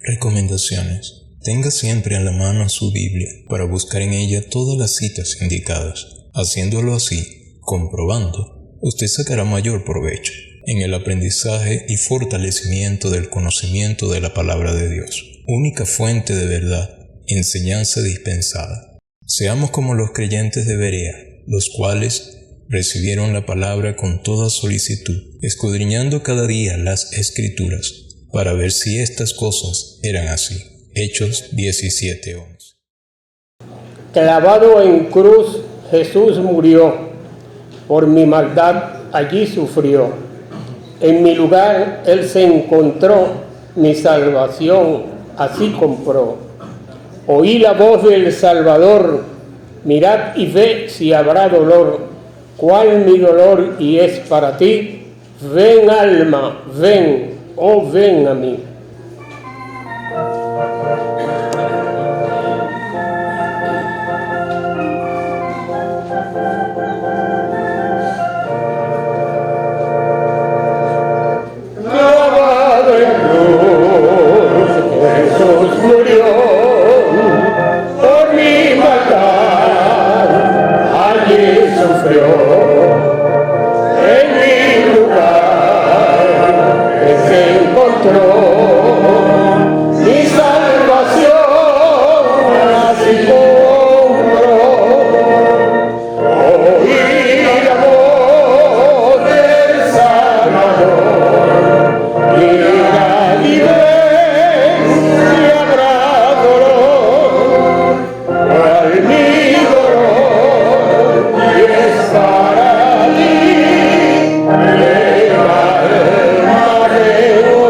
Recomendaciones. Tenga siempre a la mano su Biblia para buscar en ella todas las citas indicadas. Haciéndolo así, comprobando, usted sacará mayor provecho en el aprendizaje y fortalecimiento del conocimiento de la palabra de Dios, única fuente de verdad, enseñanza dispensada. Seamos como los creyentes de Berea, los cuales recibieron la palabra con toda solicitud, escudriñando cada día las Escrituras, para ver si estas cosas eran así. Hechos 17:11. Clavado en cruz, Jesús murió. Por mi maldad allí sufrió. En mi lugar Él se encontró, mi salvación así compró. Oí la voz del Salvador, mirad y ve si habrá dolor. ¿Cuál mi dolor y es para ti? Ven alma, ven, oh ven a mí. Clavado en cruz, Jesús murió. Por mi maldad allí sufrió. En mi lugar Él se encontró. Mi salvación así compró. Oí la voz del Salvador. Mira y ven si habrá dolor. Cual mi dolor y es para ti. Ven alma, ven a mí.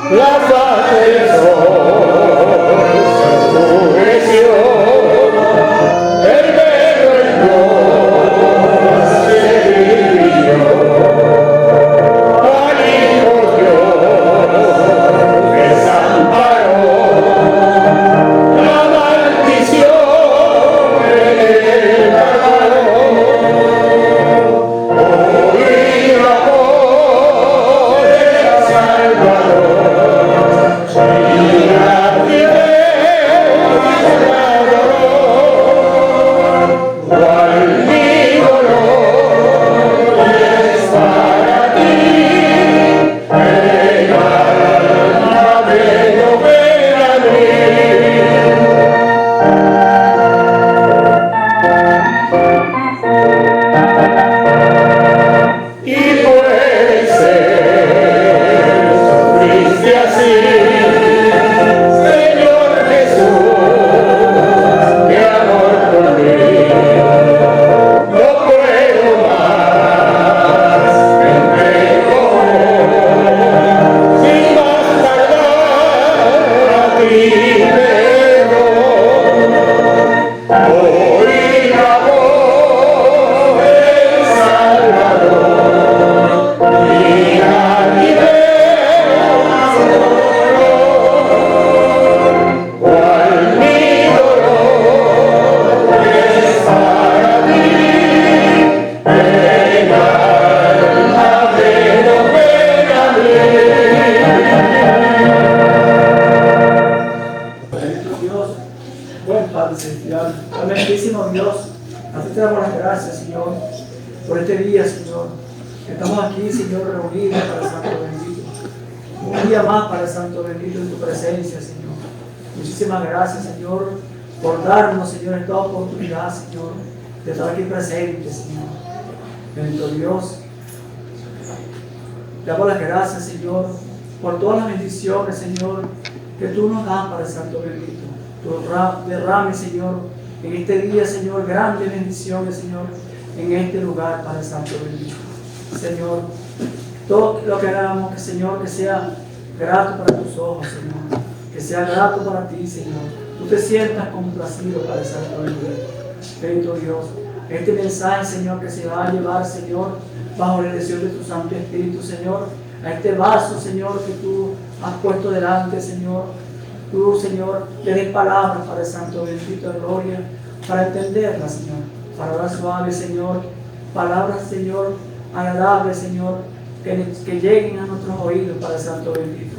La faz del sol se oscureció, el velo en Dios se dividió. Al Hijo Dios desamparó, la maldición en el Calvario. Oí la voz del Salvador. Mira y ven si habrá dolor. Cual mi dolor es para ti. Ven alma, ven, oh ven a mí. Y puede ser, sufriste así. Amantísimo Dios, a ti te damos las gracias, Señor, por este día, Señor. Estamos aquí, Señor, reunidos para el Santo Bendito. Un día más para el Santo Bendito en tu presencia, Señor. Muchísimas gracias, Señor, por darnos, Señor, esta oportunidad, Señor, de estar aquí presentes, Señor. Bendito Dios. Te damos las gracias, Señor, por todas las bendiciones, Señor, que tú nos das para el Santo Bendito. Tu derrame, Señor, en este día, Señor, grandes bendiciones, Señor, en este lugar para el Santo Bendito. Señor, todo lo que hagamos, que Señor, que sea grato para tus ojos, Señor. que sea grato para ti, Señor. Tú te sientas complacido, Padre Santo bendito. Bendito Dios, este mensaje, Señor, que se va a llevar, Señor, bajo la dirección de tu Santo Espíritu, Señor, a este vaso, Señor, que tú has puesto delante, Señor. Tú, Señor, le des palabras, Padre Santo bendito de gloria, para entenderlas, Señor. Palabras suaves, Señor. Palabras, Señor, agradables, Señor, que lleguen a nuestros oídos, Padre Santo bendito.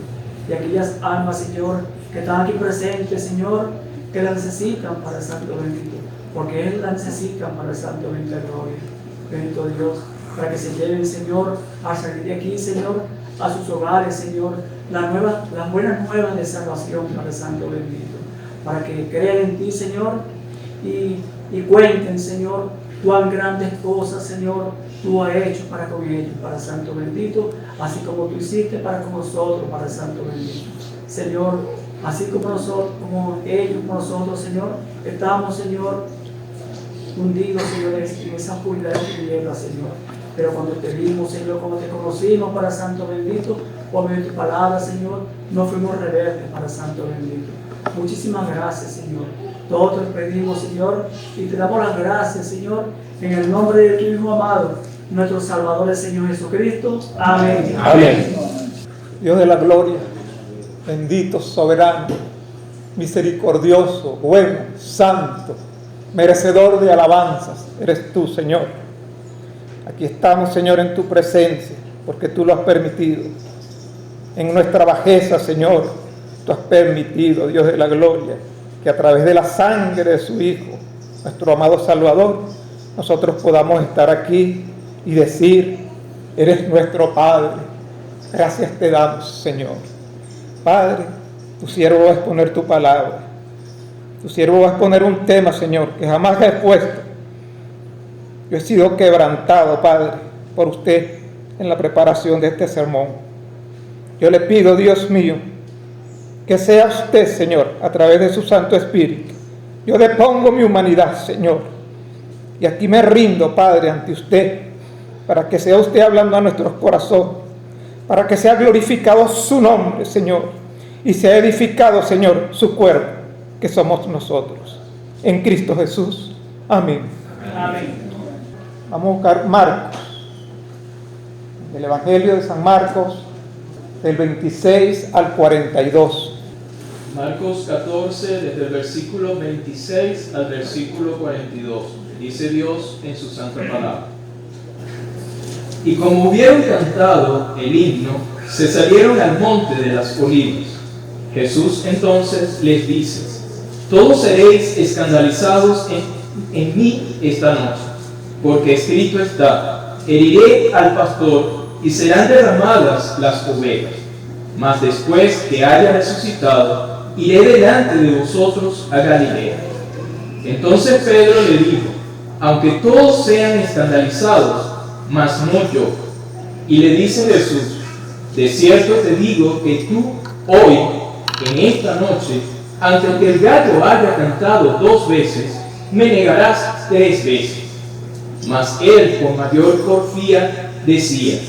Y aquellas almas, Señor, que están aquí presentes, Señor, que la necesitan, Padre Santo bendito, porque Él la necesita, Padre Santo bendito de gloria. Bendito Dios, para que se lleven, Señor, a salir de aquí, Señor, a sus hogares, Señor, las buenas nuevas de salvación, Padre Santo bendito, para que crean en ti, Señor, y cuenten, Señor, cuán grandes cosas, Señor, tú has hecho para con ellos, Padre Santo bendito, así como tú hiciste para con nosotros, Padre Santo bendito. Señor, así como nosotros, como ellos, como nosotros, Señor, estamos, Señor, hundidos, Señor, en esa oscuridad de tinieblas, Señor. Pero cuando te vimos, Señor, cuando te conocimos, Padre Santo bendito, por medio de tu palabra, Señor, no fuimos rebeldes, Padre Santo bendito. Muchísimas gracias, Señor. Todo te lo pedimos, Señor, y te damos las gracias, Señor, en el nombre de tu Hijo amado, nuestro Salvador, el Señor Jesucristo. Amén. Amén. Dios de la gloria, bendito, soberano, misericordioso, bueno, santo, merecedor de alabanzas, eres tú, Señor. Aquí estamos, Señor, en tu presencia, porque tú lo has permitido. En nuestra bajeza, Señor, tú has permitido, Dios de la gloria, que a través de la sangre de su Hijo, nuestro amado Salvador, nosotros podamos estar aquí y decir, eres nuestro Padre. Gracias te damos, Señor. Padre, tu siervo va a exponer tu palabra. Tu siervo va a exponer un tema, Señor, que jamás he expuesto. Yo he sido quebrantado, Padre, por usted en la preparación de este sermón. Yo le pido, Dios mío, que sea usted, Señor, a través de su Santo Espíritu. Yo depongo mi humanidad, Señor, y aquí me rindo, Padre, ante usted, para que sea usted hablando a nuestros corazones, para que sea glorificado su nombre, Señor, y sea edificado, Señor, su cuerpo, que somos nosotros. En Cristo Jesús. Amén. Amén. Vamos a buscar Marcos, el Evangelio de San Marcos, del 26 al 42. Marcos 14, desde el versículo 26 al versículo 42. Dice Dios en su santa palabra. Y como hubieron cantado el himno, se salieron al monte de las olivas. Jesús entonces les dice: todos seréis escandalizados en mí esta noche, porque escrito está: heriré al pastor y serán derramadas las ovejas. Mas después que haya resucitado, iré delante de vosotros a Galilea. Entonces Pedro le dijo: aunque todos sean escandalizados, mas no yo. Y le dice Jesús: de cierto te digo que tú hoy, en esta noche, antes que el gallo haya cantado 2 veces, me negarás 3 veces. Mas él, con mayor porfía, decía: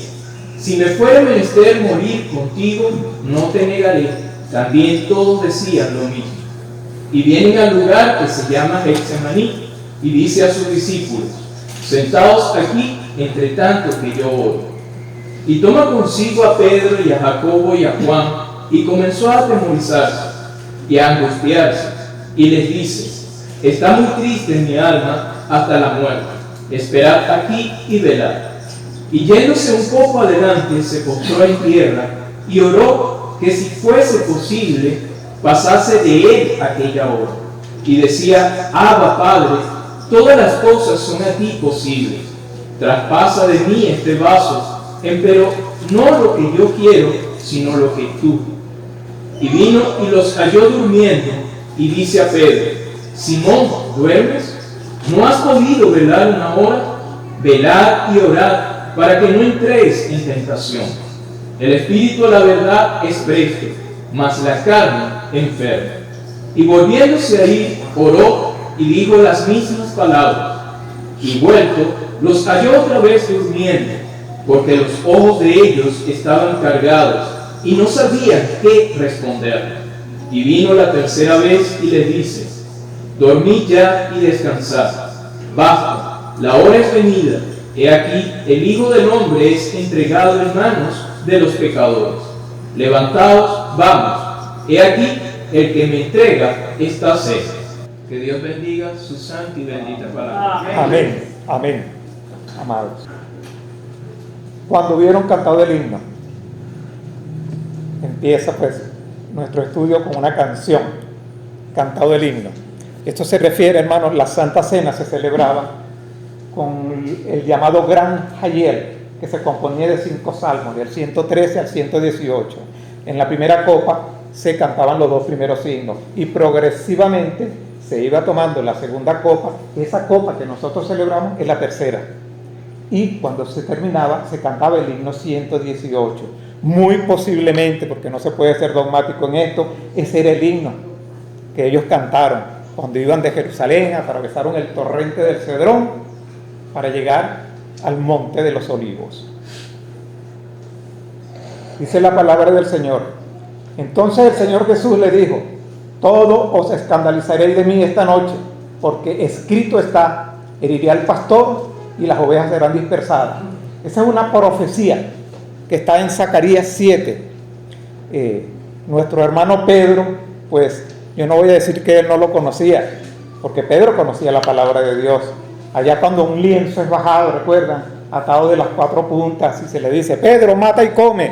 si me fuera menester morir contigo, no te negaré. También todos decían lo mismo. Y vienen al lugar que se llama Getsemaní, y dice a sus discípulos: sentaos aquí, entre tanto que yo oro. Y toma consigo a Pedro y a Jacobo y a Juan, y comenzó a atemorizarse y a angustiarse, y les dice: está muy triste mi alma hasta la muerte. Esperad aquí y velad. Y yéndose un poco adelante, se postró en tierra y oró que si fuese posible pasase de él aquella hora. Y decía: Abba, Padre, todas las cosas son a ti posibles. Traspasa de mí este vaso, empero no lo que yo quiero, sino lo que tú. Y vino y los halló durmiendo, y dice a Pedro: Simón, ¿duermes? ¿No has podido velar una hora? Velad y orad, para que no entréis en tentación. El espíritu a la verdad es presto, mas la carne enferma. Y volviéndose a ir, oró y dijo las mismas palabras. Y vuelto, los halló otra vez durmiendo, porque los ojos de ellos estaban cargados y no sabían qué responder. Y vino la tercera vez y les dice: dormid ya y descansad. Basta, la hora es venida. He aquí, el Hijo del Hombre es entregado en manos de los pecadores. Levantaos, vamos. He aquí, el que me entrega está cerca. Que Dios bendiga su santa y bendita palabra. Amén, amén, amados. Cuando hubieron cantado el himno, empieza pues nuestro estudio con una canción, cantado el himno. Esto se refiere, hermanos, la Santa Cena se celebraba con el llamado Gran Hayel, que se componía de 5 salmos, del 113 al 118. En la primera copa se cantaban los 2 primeros himnos y progresivamente se iba tomando la segunda copa. Esa copa que nosotros celebramos es la tercera. Y cuando se terminaba, se cantaba el himno 118. Muy posiblemente, porque no se puede ser dogmático en esto, ese era el himno que ellos cantaron cuando iban de Jerusalén, atravesaron el torrente del Cedrón para llegar al monte de los olivos. Dice la palabra del Señor: entonces el Señor Jesús le dijo: todo os escandalizaréis de mí esta noche, porque escrito está: heriré al pastor y las ovejas serán dispersadas. Esa es una profecía que está en Zacarías 7. Nuestro hermano Pedro, pues yo no voy a decir que él no lo conocía, porque Pedro conocía la palabra de Dios. Allá cuando un lienzo es bajado, recuerdan, atado de las 4 puntas, y se le dice: Pedro, mata y come.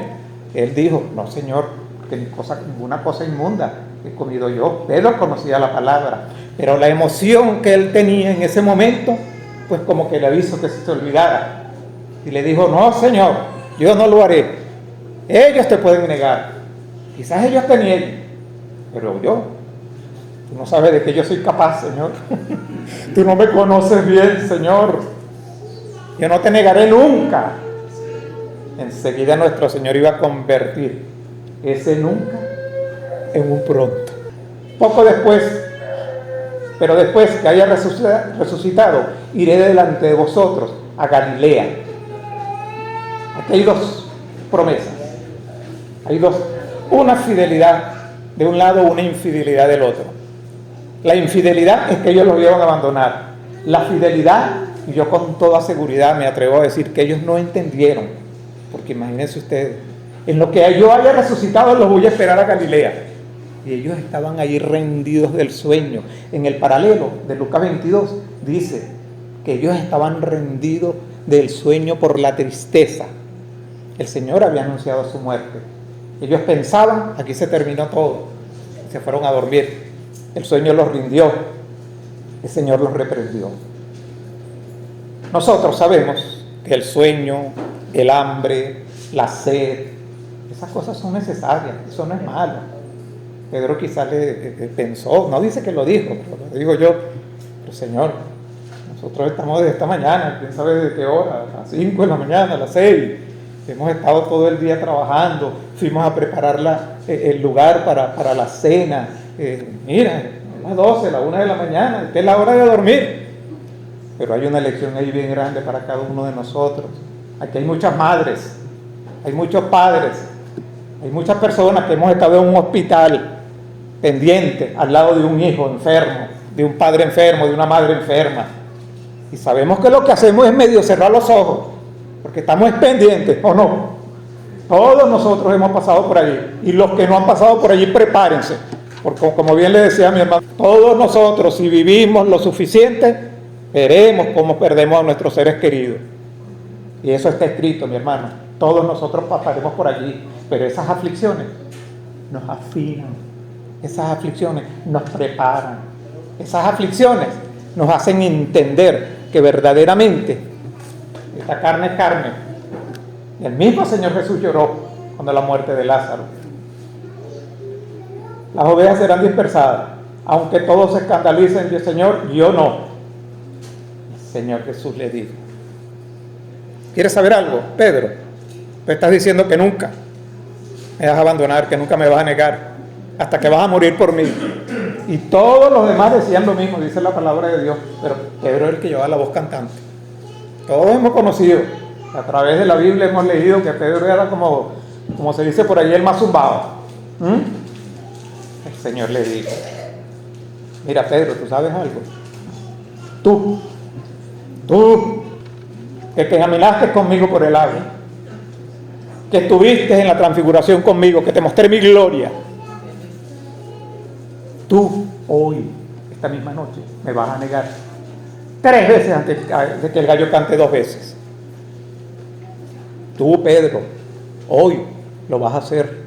Él dijo: no, Señor, que ninguna cosa inmunda he comido yo. Pedro conocía la palabra, pero la emoción que él tenía en ese momento, pues como que le avisó que se olvidara. Y le dijo: no, Señor, yo no lo haré. Ellos te pueden negar, quizás ellos te nieguen, pero yo, tú no sabes de qué yo soy capaz, Señor. Tú no me conoces bien, Señor. Yo no te negaré nunca. Enseguida nuestro Señor iba a convertir ese nunca en un pronto. Poco después, pero después que haya resucitado, iré delante de vosotros a Galilea. Aquí hay 2 promesas. Hay 2. Una fidelidad de un lado, una infidelidad del otro. La infidelidad es que ellos los iban a abandonar. La fidelidad, y yo con toda seguridad me atrevo a decir que ellos no entendieron. Porque imagínense ustedes, en lo que yo haya resucitado los voy a esperar a Galilea. Y ellos estaban ahí rendidos del sueño. En el paralelo de Lucas 22 dice que ellos estaban rendidos del sueño por la tristeza. El Señor había anunciado su muerte. Ellos pensaban: aquí se terminó todo. Se fueron a dormir. El sueño los rindió. El Señor los reprendió. Nosotros sabemos que el sueño, el hambre, la sed, esas cosas son necesarias. Eso no es malo. Pedro quizás le pensó, no dice que lo dijo, pero lo digo yo: pero Señor, nosotros estamos desde esta mañana, quién sabe de qué hora, a las 5 de la mañana, a las 6. Hemos estado todo el día trabajando, fuimos a preparar el lugar para la cena. Mira, a las 12, a la 1 de la mañana, esta es la hora de dormir. Pero hay una lección ahí bien grande para cada uno de nosotros. Aquí hay muchas madres, hay muchos padres, hay muchas personas que hemos estado en un hospital pendiente al lado de un hijo enfermo, de un padre enfermo, de una madre enferma. Y sabemos que lo que hacemos es medio cerrar los ojos, porque estamos pendientes, ¿o no? Todos nosotros hemos pasado por allí. Y los que no han pasado por allí, prepárense. Porque como bien le decía a mi hermano, todos nosotros, si vivimos lo suficiente, veremos cómo perdemos a nuestros seres queridos. Y eso está escrito, mi hermano. Todos nosotros pasaremos por allí. Pero esas aflicciones nos afinan. Esas aflicciones nos preparan. Esas aflicciones nos hacen entender que verdaderamente esta carne es carne. El mismo Señor Jesús lloró cuando la muerte de Lázaro. Las ovejas serán dispersadas. Aunque todos se escandalicen, yo, Señor, yo no. El Señor Jesús le dijo: ¿quieres saber algo, Pedro? Tú estás diciendo que nunca me vas a abandonar, que nunca me vas a negar, hasta que vas a morir por mí. Y todos los demás decían lo mismo, dice la palabra de Dios. Pero Pedro es el que lleva la voz cantante. Todos hemos conocido, a través de la Biblia hemos leído que Pedro era como se dice por ahí, el más zumbado. El Señor le dijo: mira, Pedro, ¿tú sabes algo? Tú, que caminaste conmigo por el agua, que estuviste en la transfiguración conmigo, que te mostré mi gloria, tú hoy, esta misma noche, me vas a negar 3 veces antes de que el gallo cante 2 veces. Tú, Pedro, hoy lo vas a hacer.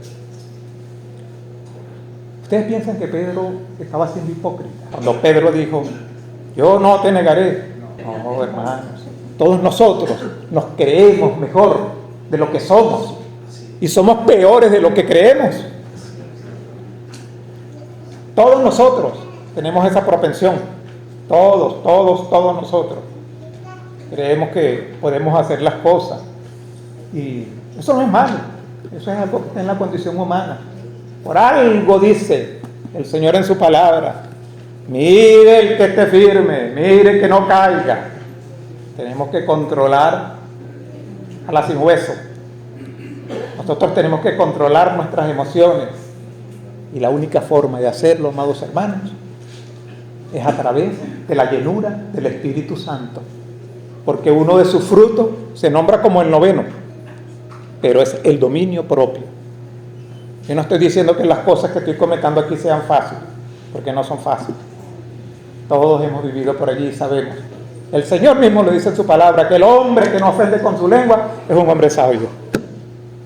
¿Ustedes piensan que Pedro estaba siendo hipócrita cuando Pedro dijo: yo no te negaré? No, hermanos, todos nosotros nos creemos mejor de lo que somos y somos peores de lo que creemos. Todos nosotros tenemos esa propensión, todos nosotros creemos que podemos hacer las cosas, y eso no es malo, eso es algo que está en la condición humana. Por algo dice el Señor en su palabra: mire el que esté firme, mire que no caiga. Tenemos que controlar a la sin hueso. Nosotros tenemos que controlar nuestras emociones, y la única forma de hacerlo, amados hermanos, es a través de la llenura del Espíritu Santo, porque uno de sus frutos se nombra como el 9º, pero es el dominio propio. Yo no estoy diciendo que las cosas que estoy comentando aquí sean fáciles, porque no son fáciles. Todos hemos vivido por allí y sabemos. El Señor mismo lo dice en su palabra, que el hombre que no ofende con su lengua es un hombre sabio.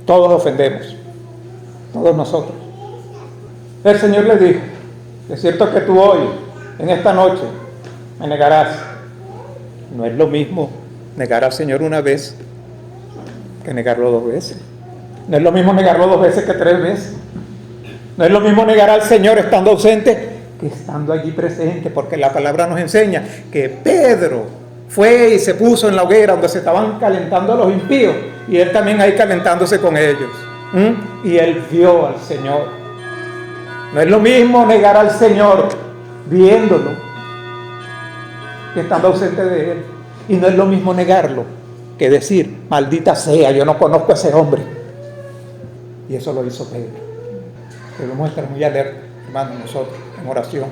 Todos ofendemos, todos nosotros. El Señor le dijo: es cierto que tú hoy, en esta noche, me negarás. No es lo mismo negar al Señor una vez que negarlo 2 veces. No es lo mismo negarlo 2 veces que 3 veces. No es lo mismo negar al Señor estando ausente que estando allí presente, porque la palabra nos enseña que Pedro fue y se puso en la hoguera donde se estaban calentando los impíos, y él también ahí calentándose con ellos. Y él vio al Señor. No es lo mismo negar al Señor viéndolo que estando ausente de él. Y no es lo mismo negarlo que decir: maldita sea, yo no conozco a ese hombre. Y eso lo hizo Pedro. Debemos estar muy alerta, hermanos, nosotros, en oración.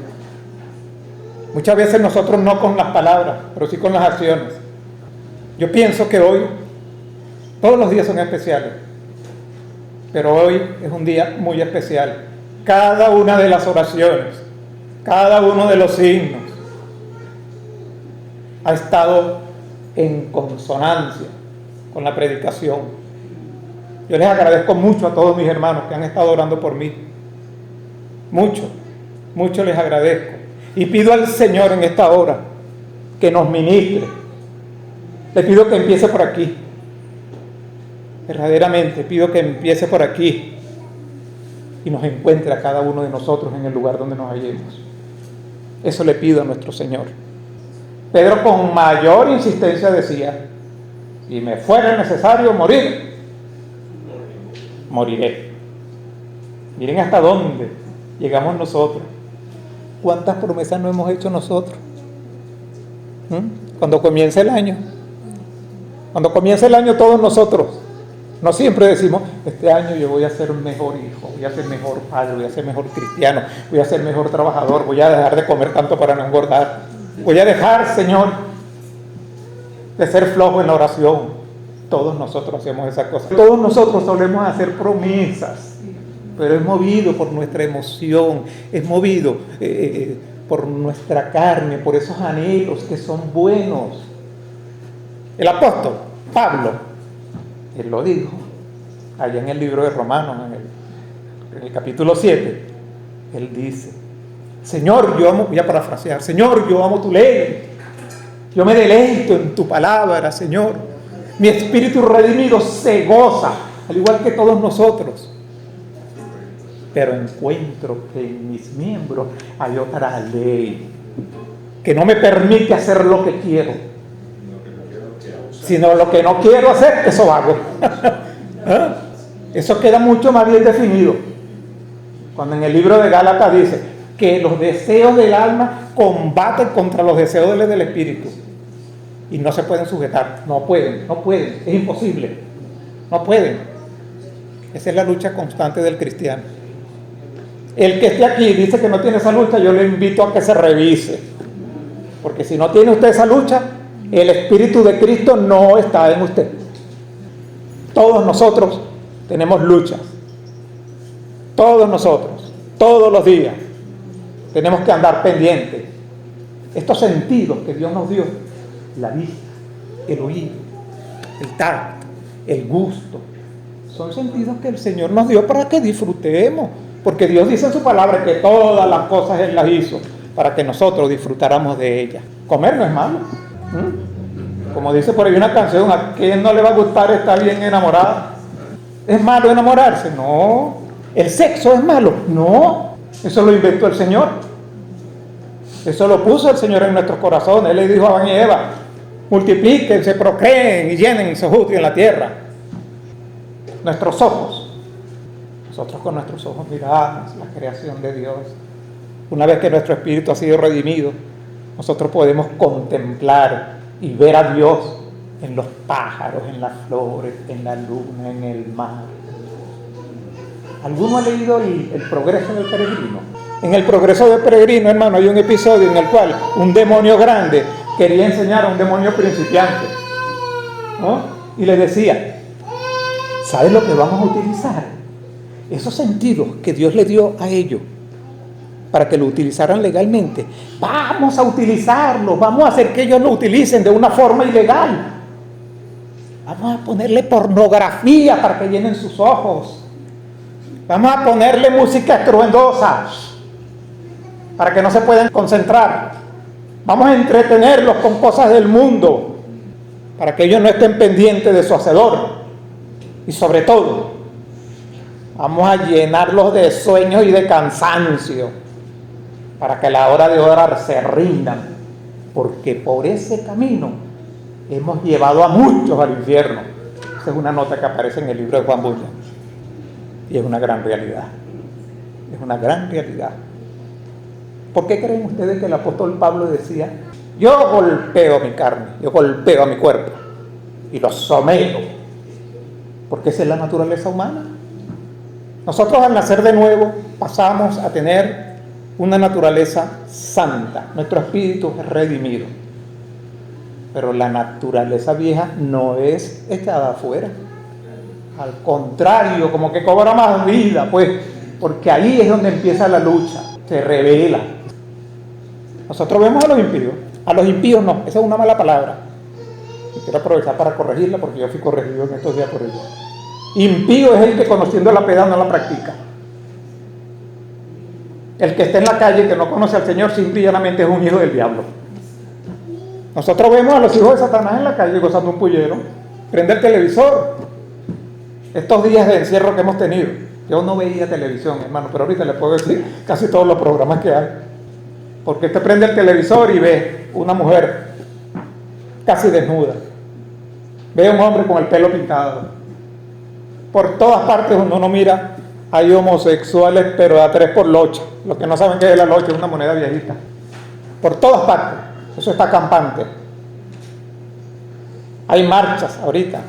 Muchas veces nosotros no con las palabras, pero sí con las acciones. Yo pienso que hoy, todos los días son especiales, pero hoy es un día muy especial. Cada una de las oraciones, cada uno de los signos ha estado en consonancia con la predicación. Yo les agradezco mucho a todos mis hermanos que han estado orando por mí. Mucho les agradezco. Y pido al Señor en esta hora que nos ministre. Le pido que empiece por aquí. Verdaderamente pido que empiece por aquí y nos encuentre a cada uno de nosotros en el lugar donde nos hallemos. Eso le pido a nuestro Señor. Pedro con mayor insistencia decía: si me fuera necesario morir, moriré. Miren hasta dónde llegamos nosotros. ¿Cuántas promesas no hemos hecho nosotros? Cuando comienza el año. Todos nosotros, no siempre decimos: este año yo voy a ser un mejor hijo, voy a ser mejor padre, voy a ser mejor cristiano, voy a ser mejor trabajador, voy a dejar de comer tanto para no engordar, voy a dejar, Señor, de ser flojo en la oración. Todos nosotros hacemos esas cosas. Todos nosotros solemos hacer promesas, pero es movido por nuestra emoción, es movido por nuestra carne, por esos anhelos que son buenos. El apóstol Pablo, él lo dijo allá en el libro de Romanos, en el capítulo 7, él dice: Señor, yo amo, voy a parafrasear, Señor, yo amo tu ley, yo me deleito en tu palabra, Señor, mi espíritu redimido se goza, al igual que todos nosotros. Pero encuentro que en mis miembros hay otra ley que no me permite hacer lo que quiero, sino lo que no quiero hacer, eso hago. Eso queda mucho más bien definido cuando en el libro de Gálatas dice que los deseos del alma combaten contra los deseos del espíritu y no se pueden sujetar. No pueden, es imposible, no pueden. Esa es la lucha constante del cristiano. El que esté aquí dice que no tiene esa lucha, yo le invito a que se revise. Porque si no tiene usted esa lucha, el Espíritu de Cristo no está en usted. Todos nosotros tenemos luchas. Todos nosotros, todos los días, tenemos que andar pendientes. Estos sentidos que Dios nos dio, la vista, el oído, el tacto, el gusto, son sentidos que el Señor nos dio para que disfrutemos. Porque Dios dice en su palabra que todas las cosas Él las hizo para que nosotros disfrutáramos de ellas. Comer no es malo. Como dice por ahí una canción, ¿a quién no le va a gustar estar bien enamorada? ¿Es malo enamorarse? No. ¿El sexo es malo? No. Eso lo inventó el Señor. Eso lo puso el Señor en nuestros corazones. Él le dijo a Adán y Eva, multiplíquense, procreen y llenen y sojuzguen la tierra. Nuestros ojos. Nosotros con nuestros ojos miramos la creación de Dios. Una vez que nuestro espíritu ha sido redimido, nosotros podemos contemplar y ver a Dios en los pájaros, en las flores, en la luna, en el mar. ¿Alguno ha leído el progreso del peregrino? En el progreso del peregrino, hermano, hay un episodio en el cual un demonio grande quería enseñar a un demonio principiante, ¿no? Y le decía, ¿sabes lo que vamos a utilizar? Esos sentidos que Dios le dio a ellos para que lo utilizaran legalmente. Vamos a utilizarlos, vamos a hacer que ellos lo utilicen de una forma ilegal. Vamos a ponerle pornografía para que llenen sus ojos. Vamos a ponerle música estruendosa para que no se puedan concentrar. Vamos a entretenerlos con cosas del mundo para que ellos no estén pendientes de su hacedor. Y sobre todo, vamos a llenarlos de sueños y de cansancio para que a la hora de orar se rindan, porque por ese camino hemos llevado a muchos al infierno. Esa es una nota que aparece en el libro de Juan Bunyan. Y es una gran realidad. Es una gran realidad. ¿Por qué creen ustedes que el apóstol Pablo decía, yo golpeo mi carne, yo golpeo a mi cuerpo y lo someto? Porque esa es la naturaleza humana. Nosotros al nacer de nuevo pasamos a tener una naturaleza santa. Nuestro espíritu es redimido. Pero la naturaleza vieja no es echada afuera. Al contrario, como que cobra más vida, pues, porque ahí es donde empieza la lucha, se revela. Nosotros vemos a los impíos. A los impíos no, esa es una mala palabra. Y quiero aprovechar para corregirla porque yo fui corregido en estos días por ella. Impío es el que conociendo la piedad no la practica. El que está en la calle, que no conoce al Señor, simple y llanamente es un hijo del diablo. Nosotros vemos a los hijos de Satanás en la calle gozando un pullero. Prende el televisor. Estos días de encierro que hemos tenido, yo no veía televisión, hermano, pero ahorita le puedo decir casi todos los programas que hay. Porque usted prende el televisor y ve una mujer casi desnuda. Ve a un hombre con el pelo pintado. Por todas partes donde uno mira, hay homosexuales, pero a 3 por locha. Los que no saben qué es la locha, es una moneda viejita. Por todas partes. Eso está campante. Hay marchas ahorita.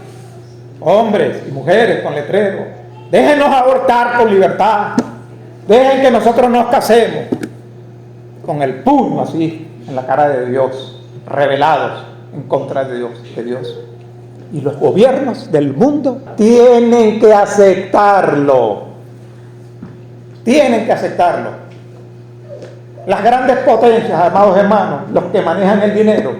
Hombres y mujeres con letreros. Déjenos abortar con libertad. Dejen que nosotros nos casemos. Con el puño así en la cara de Dios. Revelados en contra de Dios. Y los gobiernos del mundo tienen que aceptarlo. Tienen que aceptarlo. Las grandes potencias, amados hermanos, los que manejan el dinero.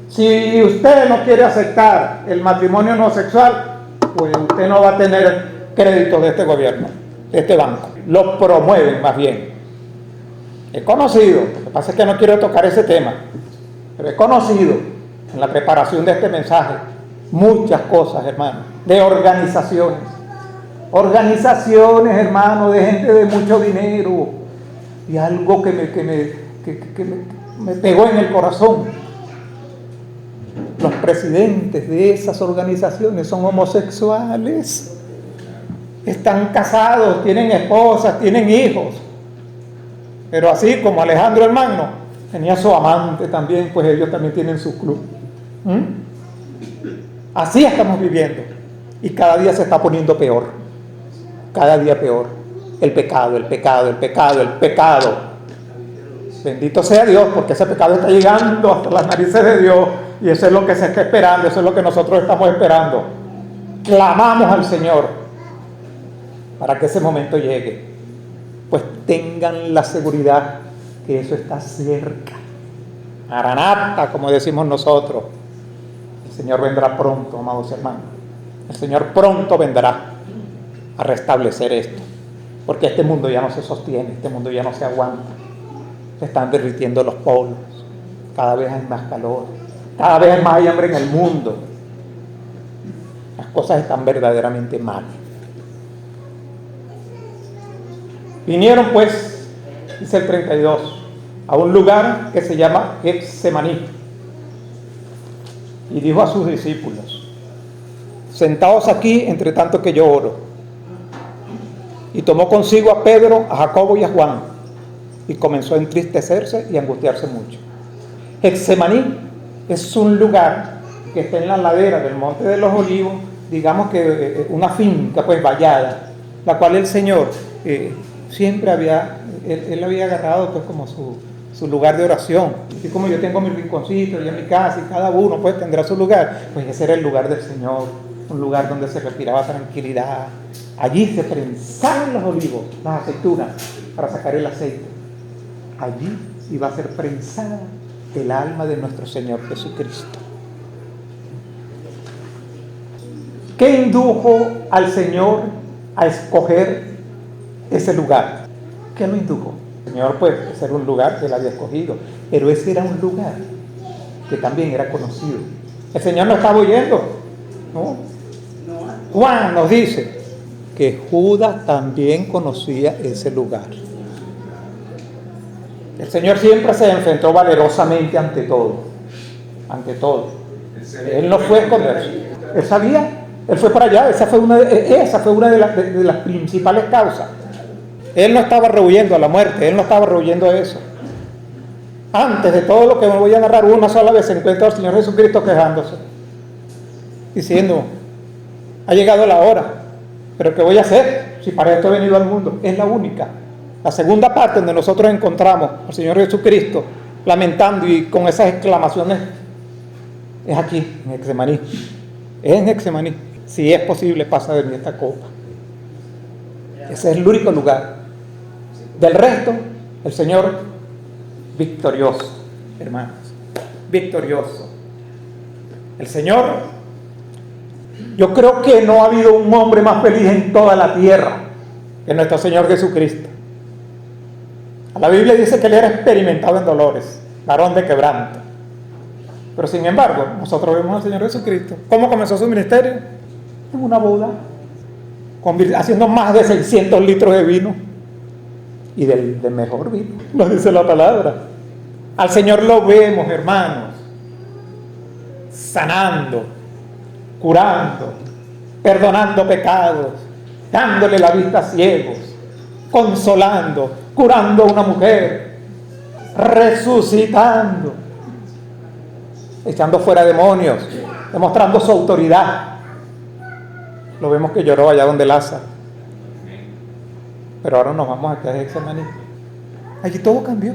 Si usted no quiere aceptar el matrimonio no sexual, pues usted no va a tener crédito de este gobierno, de este banco. Lo promueven más bien. He conocido, lo que pasa es que no quiero tocar ese tema, pero he conocido en la preparación de este mensaje muchas cosas, hermano, de organizaciones. Organizaciones, hermano, de gente de mucho dinero. Y algo que me pegó en el corazón. Los presidentes de esas organizaciones son homosexuales. Están casados, tienen esposas, tienen hijos. Pero así como Alejandro el Magno tenía su amante también, pues ellos también tienen su club. Así estamos viviendo. Y cada día se está poniendo peor. Cada día peor. El pecado, el pecado, el pecado, el pecado. Bendito sea Dios, porque ese pecado está llegando hasta las narices de Dios, y eso es lo que se está esperando, eso es lo que nosotros estamos esperando. Clamamos al Señor para que ese momento llegue. Pues tengan la seguridad que eso está cerca. Maranata, como decimos nosotros. El Señor vendrá pronto, amados hermanos. El Señor pronto vendrá a restablecer esto, porque este mundo ya no se sostiene, este mundo ya no se aguanta. Se están derritiendo los polos, cada vez hay más calor, cada vez más hay hambre en el mundo. Las cosas están verdaderamente mal. Vinieron pues, dice el 32, a un lugar que se llama Getsemaní, y dijo a sus discípulos: sentaos aquí entre tanto que yo oro. Y tomó consigo a Pedro, a Jacobo y a Juan, y comenzó a entristecerse y a angustiarse mucho. Getsemaní es un lugar que está en la ladera del Monte de los Olivos, digamos que una finca pues vallada, la cual el Señor siempre él había agarrado pues como su lugar de oración. Así como yo tengo mi rinconcito y en mi casa, y cada uno pues tendrá su lugar, pues ese era el lugar del Señor, un lugar donde se respiraba tranquilidad. Allí se prensaban los olivos, las aceitunas, para sacar el aceite. Allí iba a ser prensada el alma de nuestro Señor Jesucristo. ¿Qué indujo al Señor a escoger ese lugar? ¿Qué lo indujo? El Señor, pues, ese era un lugar que él había escogido, pero ese era un lugar que también era conocido. El Señor no estaba oyendo, ¿no? Juan nos dice que Judas también conocía ese lugar. El Señor siempre se enfrentó valerosamente ante todo. Ante todo. Él no fue a esconderse. Él sabía. Él fue para allá. Esa fue una de las principales causas. Él no estaba rehuyendo a la muerte. Él no estaba rehuyendo a eso. Antes de todo lo que me voy a narrar, una sola vez se encuentra al Señor Jesucristo quejándose, diciendo: ha llegado la hora, pero ¿qué voy a hacer si para esto he venido al mundo? Es la única. La segunda parte donde nosotros encontramos al Señor Jesucristo lamentando y con esas exclamaciones es aquí, en Getsemaní. Es en Getsemaní. Si es posible, pasa de mí esta copa. Ese es el único lugar. Del resto, el Señor victorioso, hermanos, victorioso. El Señor, yo creo que no ha habido un hombre más feliz en toda la tierra que nuestro Señor Jesucristo. La Biblia dice que Él era experimentado en dolores, varón de quebranto. Pero sin embargo, nosotros vemos al Señor Jesucristo. ¿Cómo comenzó su ministerio? En una boda, haciendo más de 600 litros de vino, y del mejor vino, nos dice la palabra. Al Señor lo vemos, hermanos, sanando, curando, perdonando pecados, dándole la vista a ciegos, consolando, curando a una mujer, resucitando, echando fuera demonios, demostrando su autoridad. Lo vemos que lloró allá donde Lázaro. Pero ahora nos vamos a Getsemaní. Allí todo cambió.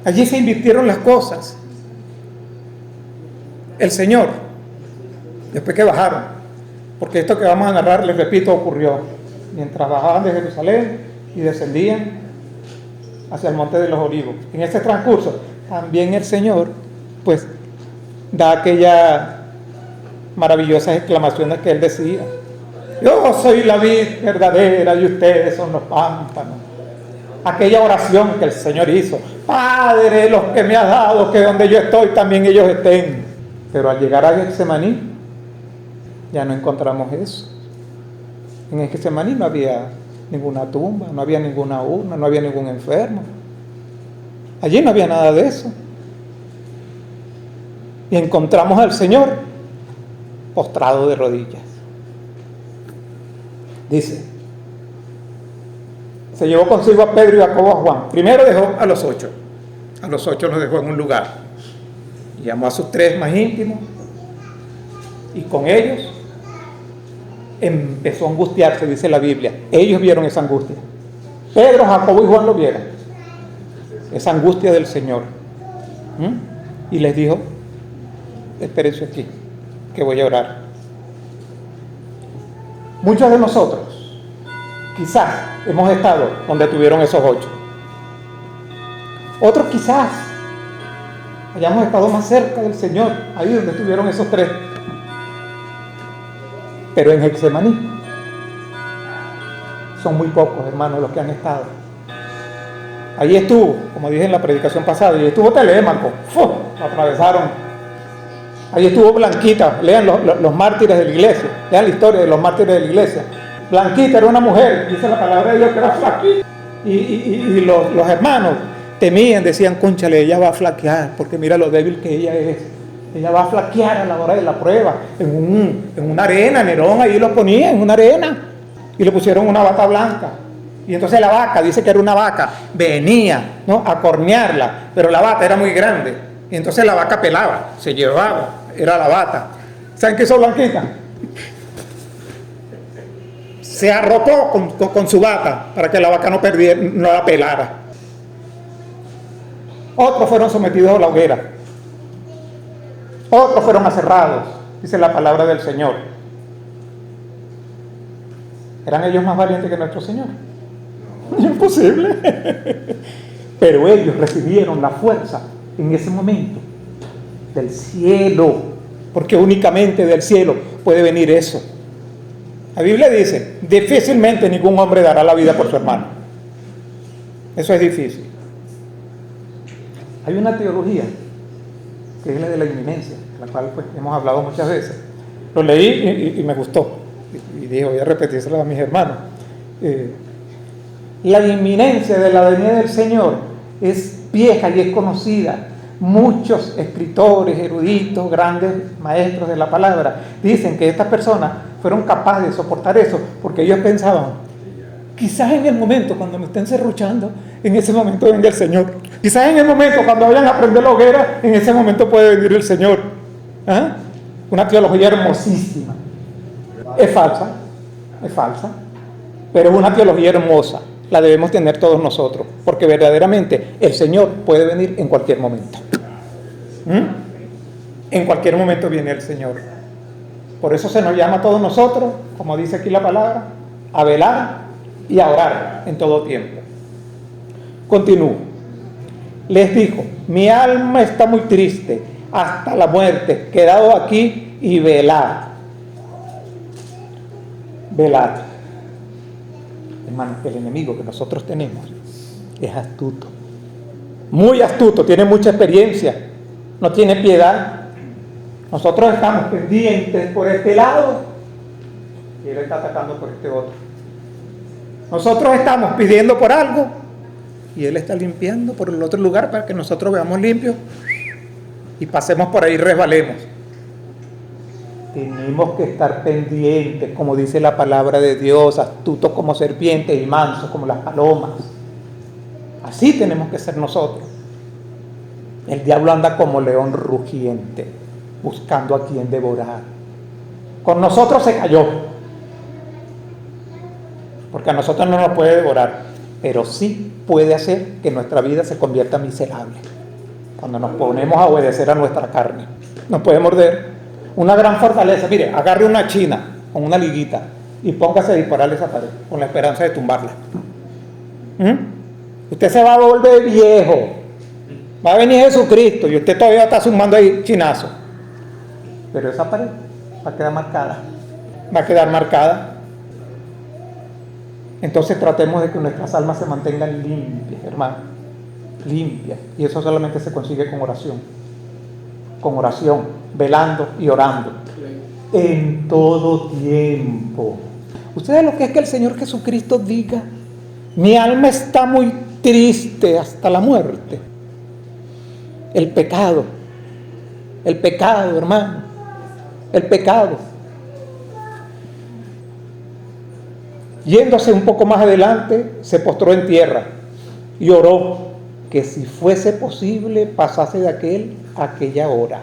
Allí se invirtieron las cosas. El Señor, después que bajaron, porque esto que vamos a narrar, les repito, ocurrió mientras bajaban de Jerusalén y descendían hacia el Monte de los Olivos. En ese transcurso, también el Señor, pues, da aquellas maravillosas exclamaciones que Él decía: yo soy la vid verdadera y ustedes son los pámpanos. Aquella oración que el Señor hizo: Padre, los que me has dado, que donde yo estoy también ellos estén. Pero al llegar a Getsemaní, ya no encontramos eso. En Getsemaní no había ninguna tumba, no había ninguna urna, no había ningún enfermo. Allí no había nada de eso. Y encontramos al Señor postrado de rodillas. Dice: se llevó consigo a Pedro y a Jacobo, a Juan. Primero dejó a los 8. A los 8 los dejó en un lugar. Llamó a sus 3 más íntimos, y con ellos empezó a angustiarse, dice la Biblia. Ellos vieron esa angustia. Pedro, Jacobo y Juan lo vieron. Esa angustia del Señor. Y les dijo, espérense aquí, que voy a orar. Muchos de nosotros quizás hemos estado donde tuvieron esos 8. Otros quizás hayamos estado más cerca del Señor, ahí donde tuvieron esos 3. Pero en Getsemaní son muy pocos, hermanos, los que han estado. Allí estuvo, como dije en la predicación pasada, allí estuvo Telémaco, lo atravesaron. Allí estuvo Blanquita, lean los mártires de la iglesia, lean la historia de los mártires de la iglesia. Blanquita era una mujer, dice la palabra de Dios que era flaquita. Y los hermanos temían, decían, cónchale, ella va a flaquear, porque mira lo débil que ella es. Ella va a flaquear a la hora de la prueba. En una arena, Nerón ahí lo ponía, en una arena. Y le pusieron una bata blanca. Y entonces la vaca, dice que era una vaca, venía, ¿no?, a cornearla, pero la bata era muy grande. Y entonces la vaca pelaba, se llevaba, era la bata. ¿Saben qué hizo Blanquita? Se arropó con su bata para que la vaca no la pelara. Otros fueron sometidos a la hoguera. Otros fueron aserrados, dice la palabra del Señor. ¿Eran ellos más valientes que nuestro Señor? Imposible. Pero ellos recibieron la fuerza en ese momento del cielo, porque únicamente del cielo puede venir eso. La Biblia dice, difícilmente ningún hombre dará la vida por su hermano. Eso es difícil. Hay una teología que es la de la inminencia, de la cual pues hemos hablado muchas veces. Lo leí y me gustó. Y dije, voy a repetírselo a mis hermanos. La inminencia de la venida del Señor es vieja y es conocida. Muchos escritores, eruditos, grandes maestros de la palabra dicen que estas personas fueron capaces de soportar eso porque ellos pensaban, quizás en el momento cuando me estén serruchando, en ese momento venga el Señor. Quizás en el momento cuando vayan a prender la hoguera, en ese momento puede venir el Señor. Una teología hermosísima. Es falsa, pero es una teología hermosa. La debemos tener todos nosotros, porque verdaderamente el Señor puede venir en cualquier momento. En cualquier momento viene el Señor. Por eso se nos llama a todos nosotros, como dice aquí la palabra, a velar y a orar en todo tiempo. Continúo. Les dijo, mi alma está muy triste hasta la muerte, quedado aquí y velad. Velad. Hermanos, el enemigo que nosotros tenemos es astuto, muy astuto, tiene mucha experiencia, no tiene piedad. Nosotros estamos pendientes por este lado y él está atacando por este otro. Nosotros estamos pidiendo por algo y él está limpiando por el otro lugar para que nosotros veamos limpios y pasemos por ahí y resbalemos. Tenemos que estar pendientes, como dice la palabra de Dios, astutos como serpientes y mansos como las palomas. Así tenemos que ser nosotros. El diablo anda como león rugiente, buscando a quien devorar. Con nosotros se cayó, porque a nosotros no nos puede devorar, pero sí puede hacer que nuestra vida se convierta miserable. Cuando nos ponemos a obedecer a nuestra carne, nos puede morder. Una gran fortaleza, mire, agarre una china con una liguita y póngase a dispararle esa pared con la esperanza de tumbarla. Usted se va a volver viejo, va a venir Jesucristo y usted todavía está sumando ahí chinazos, pero esa pared va a quedar marcada. Entonces tratemos de que nuestras almas se mantengan limpias, hermano, limpias, y eso solamente se consigue con oración, velando y orando en todo tiempo. ¿Ustedes lo que es que el Señor Jesucristo diga, mi alma está muy triste hasta la muerte? El pecado, hermano, el pecado. Yéndose un poco más adelante, se postró en tierra y oró que si fuese posible pasase de aquella hora.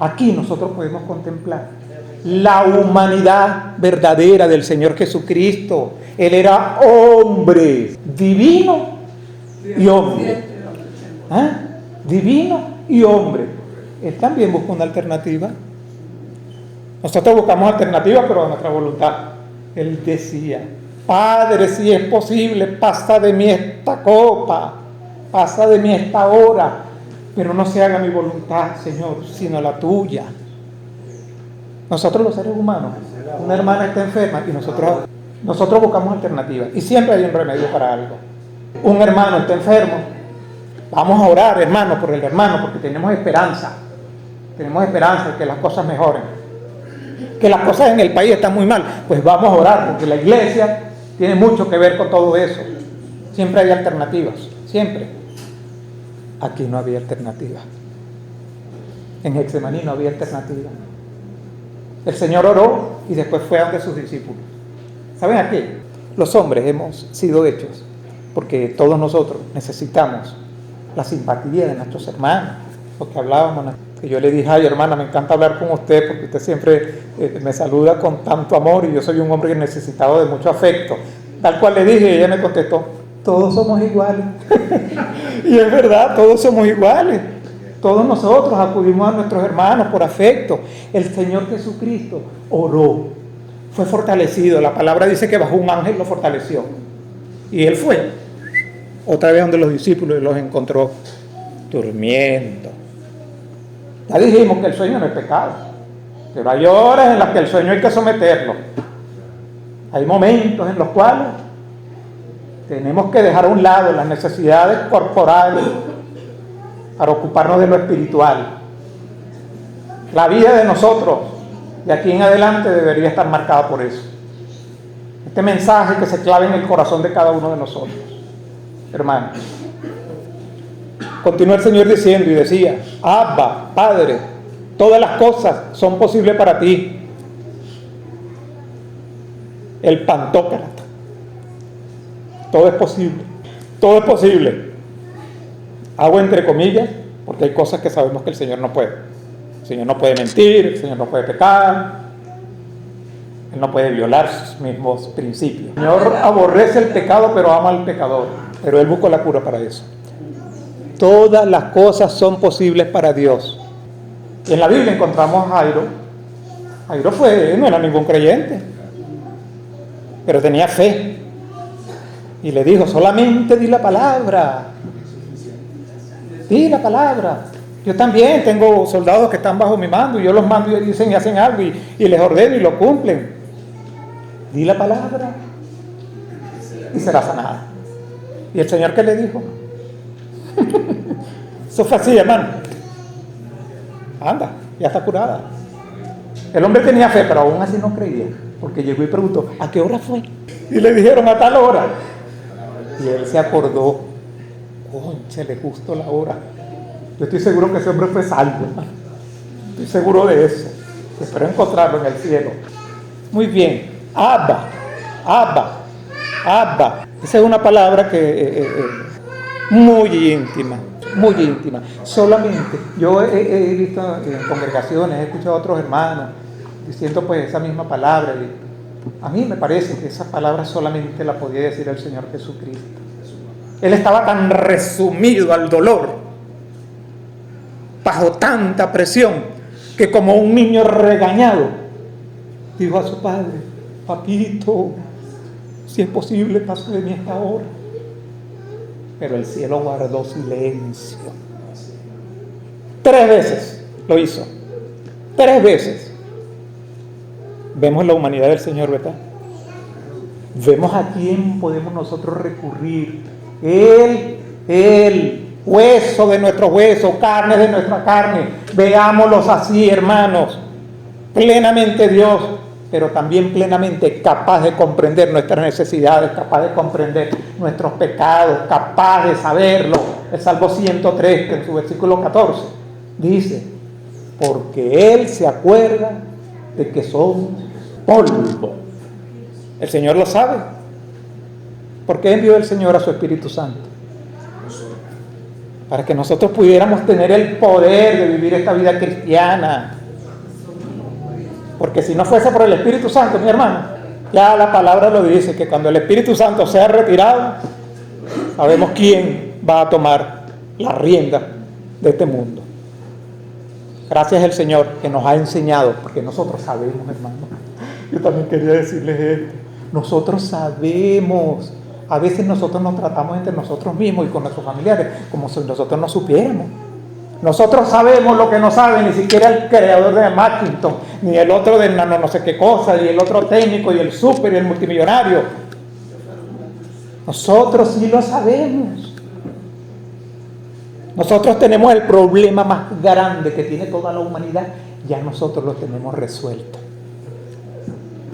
Aquí nosotros podemos contemplar la humanidad verdadera del Señor Jesucristo. Él era hombre, divino y hombre. ¿Ah? Divino y hombre. Él también buscó una alternativa. Nosotros buscamos alternativas, pero a nuestra voluntad. Él decía: Padre, si es posible, pasa de mí esta copa, pasa de mí esta hora, pero no se haga mi voluntad, Señor, sino la tuya. Nosotros los seres humanos, una hermana está enferma y nosotros buscamos alternativas, y siempre hay un remedio para algo. Un hermano está enfermo, vamos a orar, hermano, por el hermano, porque tenemos esperanza de que las cosas mejoren. Que las cosas en el país están muy mal, pues vamos a orar, porque la iglesia tiene mucho que ver con todo eso. Siempre hay alternativas, siempre. Aquí no había alternativa. En Getsemaní no había alternativa. El Señor oró y después fue ante sus discípulos. ¿Saben a qué? Los hombres hemos sido hechos porque todos nosotros necesitamos la simpatía de nuestros hermanos. Lo que hablábamos, que yo le dije: ay, hermana, me encanta hablar con usted porque usted siempre me saluda con tanto amor, y yo soy un hombre necesitado de mucho afecto. Tal cual le dije, y ella me contestó: todos somos iguales. Y es verdad, todos somos iguales. Todos nosotros acudimos a nuestros hermanos por afecto. El Señor Jesucristo oró, fue fortalecido. La palabra dice que bajó un ángel, lo fortaleció. Y él fue otra vez donde los discípulos y los encontró durmiendo. Ya dijimos que el sueño no es pecado, pero hay horas en las que el sueño hay que someterlo. Hay momentos en los cuales tenemos que dejar a un lado las necesidades corporales para ocuparnos de lo espiritual. La vida de nosotros de aquí en adelante debería estar marcada por eso. Este mensaje que se clave en el corazón de cada uno de nosotros, hermanos. Continúa el Señor diciendo, y decía: Abba, Padre, todas las cosas son posibles para ti. El Pantocrátor. Todo es posible. Todo es posible. Hago entre comillas, porque hay cosas que sabemos que el Señor no puede. El Señor no puede mentir, el Señor no puede pecar, Él no puede violar sus mismos principios. El Señor aborrece el pecado, pero ama al pecador. Pero Él buscó la cura para eso. Todas las cosas son posibles para Dios. Y en la Biblia encontramos a Jairo. Jairo no era ningún creyente, pero tenía fe. Y le dijo: solamente di la palabra. Di la palabra. Yo también tengo soldados que están bajo mi mando, y yo los mando y dicen y hacen algo, y les ordeno y lo cumplen. Di la palabra y será sanada. ¿Y el Señor qué le dijo? Eso fue así, hermano. Anda, ya está curada. El hombre tenía fe, pero aún así no creía, porque llegó y preguntó: ¿a qué hora fue? Y le dijeron: a tal hora. Y él se acordó: cónchale, justo la hora. Yo estoy seguro que ese hombre fue salvo, hermano. Estoy seguro de eso. Espero encontrarlo en el cielo. Muy bien. Abba, Abba, Abba. Esa es una palabra que muy íntima, muy íntima. Solamente, yo he visto en congregaciones, he escuchado a otros hermanos diciendo pues esa misma palabra, y a mí me parece que esa palabra solamente la podía decir el Señor Jesucristo. Él estaba tan resumido al dolor, bajo tanta presión, que como un niño regañado, dijo a su padre: papito, si es posible, pasa de mí esta hora. Pero el cielo guardó silencio. 3 veces lo hizo. 3 veces. Vemos la humanidad del Señor, ¿verdad? Vemos a quién podemos nosotros recurrir. Él, hueso de nuestro hueso, carne de nuestra carne. Veámoslos así, hermanos. Plenamente Dios, pero también plenamente capaz de comprender nuestras necesidades, capaz de comprender nuestros pecados, capaz de saberlo. El Salmo 103, que en su versículo 14, dice: porque Él se acuerda de que somos polvo. El Señor lo sabe. ¿Por qué envió el Señor a su Espíritu Santo? Para que nosotros pudiéramos tener el poder de vivir esta vida cristiana. Porque si no fuese por el Espíritu Santo, mi hermano, ya la palabra lo dice, que cuando el Espíritu Santo sea retirado, sabemos quién va a tomar la rienda de este mundo. Gracias al Señor que nos ha enseñado, porque nosotros sabemos, hermano. Yo también quería decirles esto. Nosotros sabemos. A veces nosotros nos tratamos entre nosotros mismos y con nuestros familiares como si nosotros no supiéramos. Nosotros sabemos lo que no sabe ni siquiera el creador de Macintosh, ni el otro de no sé qué cosa, y el otro técnico, y el súper, y el multimillonario. Nosotros sí lo sabemos. Nosotros tenemos el problema más grande que tiene toda la humanidad, ya nosotros lo tenemos resuelto.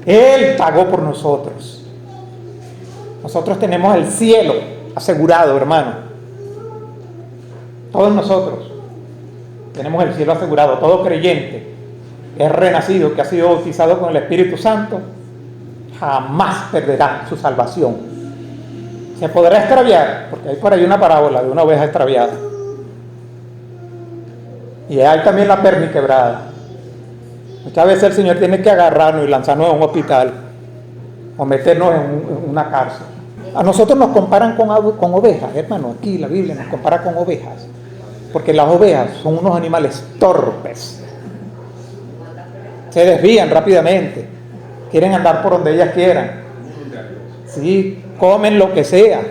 Él pagó por nosotros. Nosotros tenemos el cielo asegurado, hermano. Todos nosotros tenemos el cielo asegurado. Todo creyente que es renacido, que ha sido bautizado con el Espíritu Santo, jamás perderá su salvación. Se podrá extraviar, porque hay por ahí una parábola de una oveja extraviada. Y hay también la perni quebrada. Muchas veces el Señor tiene que agarrarnos y lanzarnos a un hospital o meternos en una cárcel. A nosotros nos comparan con ovejas, hermano. Aquí la Biblia nos compara con ovejas, porque las ovejas son unos animales torpes. Se desvían rápidamente, quieren andar por donde ellas quieran. Sí, comen lo que sea.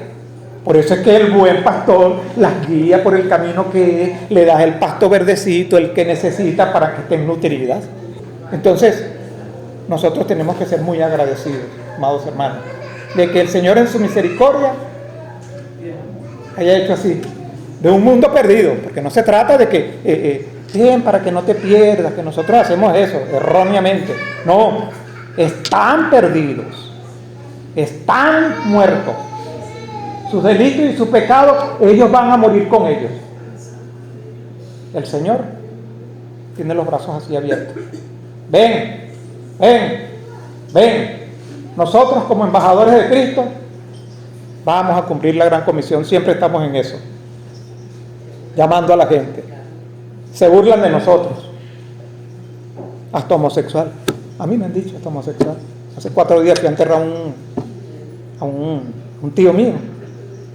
Por eso es que el buen pastor las guía por el camino que es, le da el pasto verdecito, el que necesita para que estén nutridas. Entonces, nosotros tenemos que ser muy agradecidos, amados hermanos, de que el Señor en su misericordia haya hecho así, de un mundo perdido, porque no se trata de que, bien, para que no te pierdas, que nosotros hacemos eso erróneamente. No, están perdidos, están muertos. Sus delitos y sus pecados, ellos van a morir con ellos. El Señor tiene los brazos así abiertos. Ven, ven, ven. Nosotros como embajadores de Cristo vamos a cumplir la gran comisión. Siempre estamos en eso, llamando a la gente. Se burlan de nosotros, hasta homosexual. A mí me han dicho hasta homosexual. Hace 4 días que enterrado a un tío mío,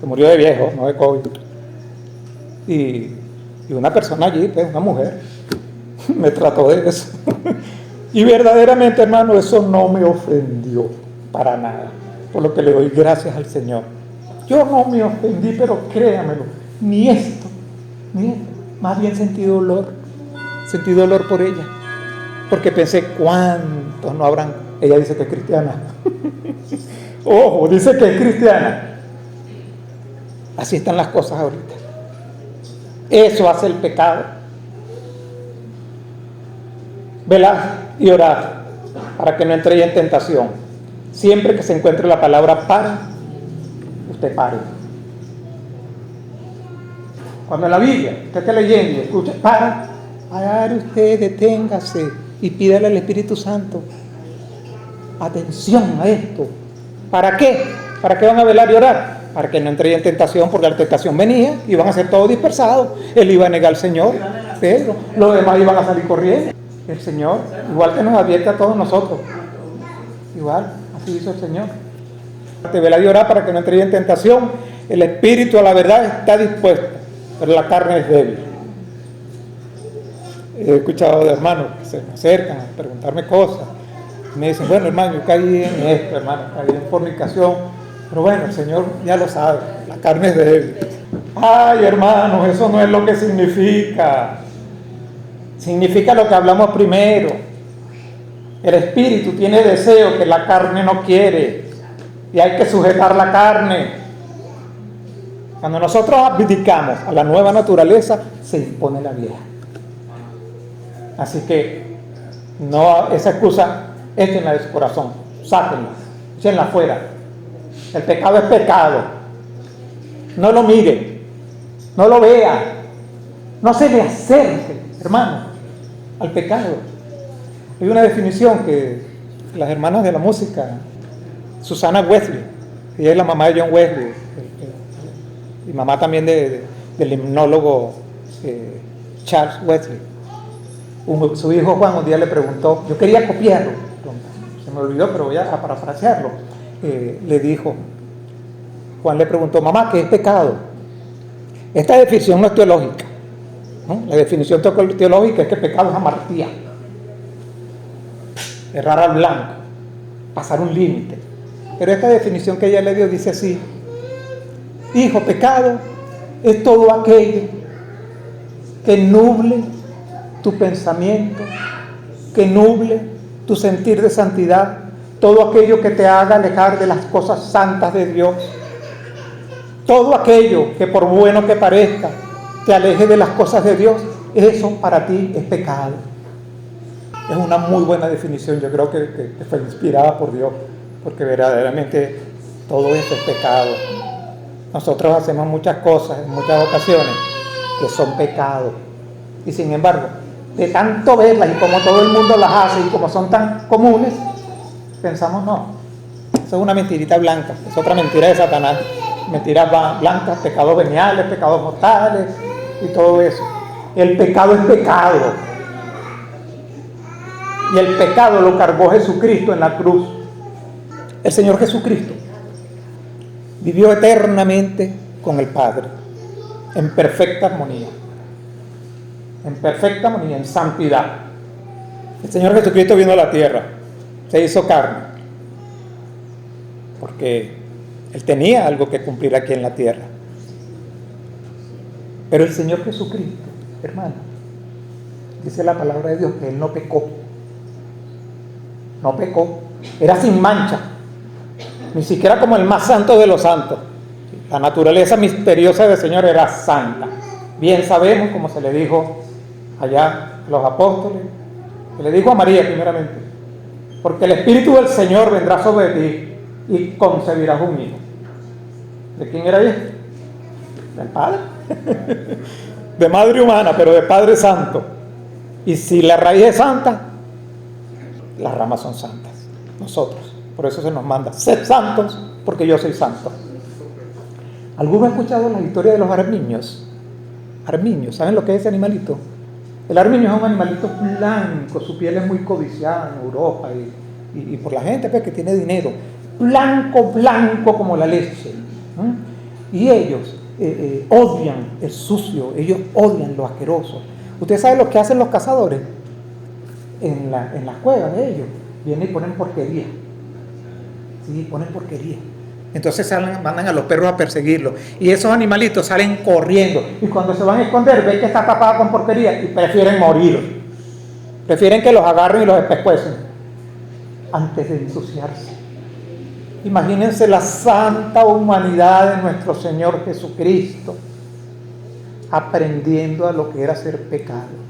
que murió de viejo, no de COVID. Y una persona allí, pues, una mujer, me trató de eso. Y verdaderamente, hermano, eso no me ofendió para nada, por lo que le doy gracias al Señor. Yo no me ofendí, pero créamelo, ni esto, más bien sentí dolor por ella, porque pensé, ¿cuántos no habrán? Ella dice que es cristiana. Ojo, dice que es cristiana. Así están las cosas ahorita. Eso hace el pecado. Velad y orad para que no entréis en tentación. Siempre que se encuentre la palabra para, usted pare. Cuando en la Biblia usted está leyendo y escucha para, usted deténgase y pídale al Espíritu Santo atención a esto. ¿Para qué? ¿Para qué van a velar y orar? Para que no entre en tentación, porque la tentación venía y iban a ser todos dispersados. Él iba a negar al Señor, Pedro, los demás iban a salir corriendo. El Señor, igual que nos advierte a todos nosotros, igual, así hizo el Señor. Te vela y orar para que no entre en tentación. El espíritu a la verdad está dispuesto, pero la carne es débil. He escuchado de hermanos que se me acercan a preguntarme cosas. Me dicen, bueno, hermano, yo caí en esto, hermano, caí en fornicación. Pero bueno, el Señor ya lo sabe, la carne es débil. Ay, hermanos, eso no es lo que significa. Significa lo que hablamos primero. El espíritu tiene deseo que la carne no quiere, y hay que sujetar la carne. Cuando nosotros abdicamos a la nueva naturaleza, se impone la vieja. Así que no, esa excusa, échenla de su corazón, sáquenla, échenla afuera. El pecado es pecado. No lo mire, no lo vea, no se le acerque, hermano, al pecado. Hay una definición que las hermanas de la música, Susana Wesley, ella es la mamá de John Wesley, y mamá también del himnólogo Charles Wesley. Su hijo Juan un día le preguntó, yo quería copiarlo, se me olvidó, pero voy a parafrasearlo. Le dijo, Juan le preguntó, mamá, ¿qué es pecado? Esta definición no es teológica, ¿no? La definición teológica es que pecado es amartía, errar al blanco, pasar un límite. Pero esta definición que ella le dio dice así: hijo, pecado es todo aquello que nuble tu pensamiento, que nuble tu sentir de santidad, todo aquello que te haga alejar de las cosas santas de Dios, todo aquello que por bueno que parezca te aleje de las cosas de Dios, eso para ti es pecado. Es una muy buena definición, yo creo que fue inspirada por Dios, porque verdaderamente todo eso es pecado. Nosotros hacemos muchas cosas en muchas ocasiones que son pecados, y sin embargo, de tanto verlas y como todo el mundo las hace y como son tan comunes, pensamos no, eso es una mentirita blanca, es otra mentira de Satanás, mentiras blancas, pecados veniales, pecados mortales y todo eso. El pecado es pecado, y el pecado lo cargó Jesucristo en la cruz. El Señor Jesucristo vivió eternamente con el Padre, en perfecta armonía, en santidad. El Señor Jesucristo vino a la tierra, se hizo carne, porque Él tenía algo que cumplir aquí en la tierra. Pero el Señor Jesucristo, hermano, dice la palabra de Dios que Él no pecó. No pecó, era sin mancha, ni siquiera como el más santo de los santos. La naturaleza misteriosa del Señor era santa. Bien sabemos, como se le dijo allá a los apóstoles, se le dijo a María primeramente, porque el Espíritu del Señor vendrá sobre ti y concebirás un hijo. ¿De quién era hijo? Del Padre. De madre humana, pero de Padre santo. Y si la raíz es santa, las ramas son santas. Nosotros, por eso se nos manda, sed santos, porque yo soy santo. ¿Alguno ha escuchado la historia de los armiños? Armiños, ¿saben lo que es ese animalito? El armiño es un animalito blanco, su piel es muy codiciada en Europa y por la gente pues, que tiene dinero. Blanco, blanco como la leche. Y ellos odian el sucio, ellos odian lo asqueroso. ¿Ustedes saben lo que hacen los cazadores? En las cuevas de ellos, vienen y ponen porquería. Sí, ponen porquería. Entonces mandan a los perros a perseguirlos. Y esos animalitos salen corriendo. Y cuando se van a esconder, ven que está tapada con porquería y prefieren morir. Prefieren que los agarren y los espescuecen antes de ensuciarse. Imagínense la santa humanidad de nuestro Señor Jesucristo aprendiendo a lo que era ser pecado.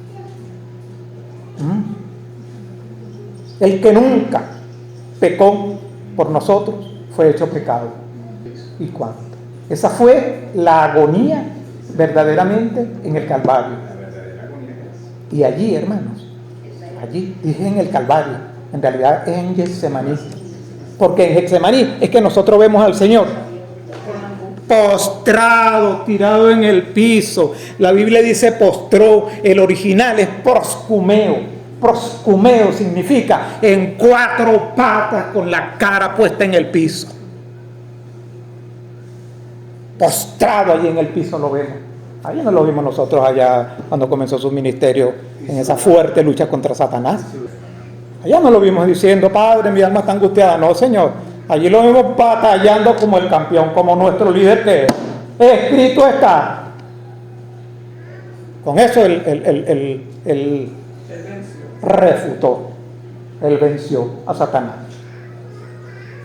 El que nunca pecó por nosotros fue hecho pecado. ¿Y cuánto? Esa fue la agonía verdaderamente en el Calvario. Y allí, hermanos, allí, dije en el Calvario, en realidad es en Getsemaní. Porque en Getsemaní es que nosotros vemos al Señor postrado, tirado en el piso. La Biblia dice postró, el original es proscumeo. Proscumeo significa en cuatro patas con la cara puesta en el piso. Postrado allí en el piso lo vemos. Ahí no lo vimos nosotros allá cuando comenzó su ministerio en esa fuerte lucha contra Satanás. Allá no lo vimos diciendo, Padre, mi alma está angustiada. No, Señor. Allí lo vimos batallando como el campeón, como nuestro líder que es. Escrito está. Con eso él refutó, él venció a Satanás.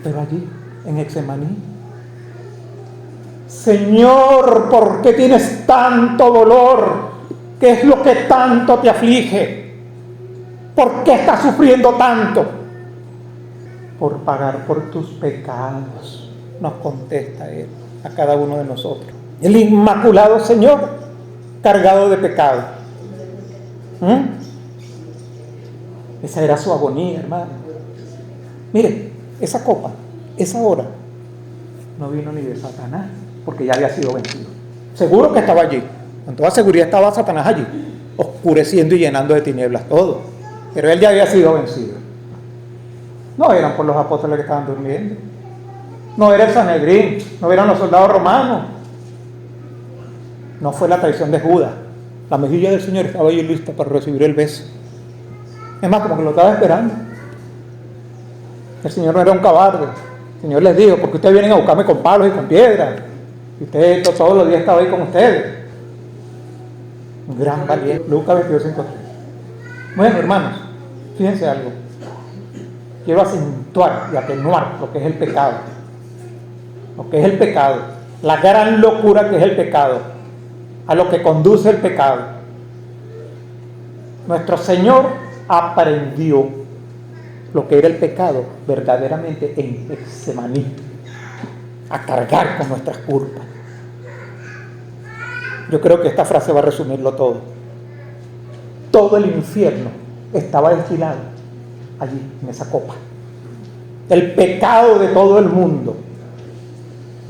Pero allí, en Getsemaní, Señor, ¿por qué tienes tanto dolor? ¿Qué es lo que tanto te aflige? ¿Por qué estás sufriendo tanto? Por pagar por tus pecados, nos contesta Él a cada uno de nosotros. El inmaculado Señor, cargado de pecado. Esa era su agonía, hermano. Mire, esa copa, esa hora, no vino ni de Satanás, porque ya había sido vencido. Seguro que estaba allí, con toda seguridad estaba Satanás allí, oscureciendo y llenando de tinieblas todo. Pero él ya había sido vencido. No eran por los apóstoles que estaban durmiendo, no era el Sanedrín, no eran los soldados romanos, no fue la traición de Judas. La mejilla del Señor estaba ahí lista para recibir el beso. Es más, como que lo estaba esperando. El Señor no era un cobarde. El Señor les dijo: porque ustedes vienen a buscarme con palos y con piedras, y ustedes todos los días estaba ahí con ustedes. Un gran valiente. Lucas 22:5-3. Bueno, hermanos, fíjense algo. Quiero acentuar y atenuar lo que es el pecado. Lo que es el pecado. La gran locura que es el pecado. A lo que conduce el pecado. Nuestro Señor aprendió lo que era el pecado verdaderamente en Getsemaní. A cargar con nuestras culpas. Yo creo que esta frase va a resumirlo todo. Todo el infierno estaba destilado allí, en esa copa. El pecado de todo el mundo.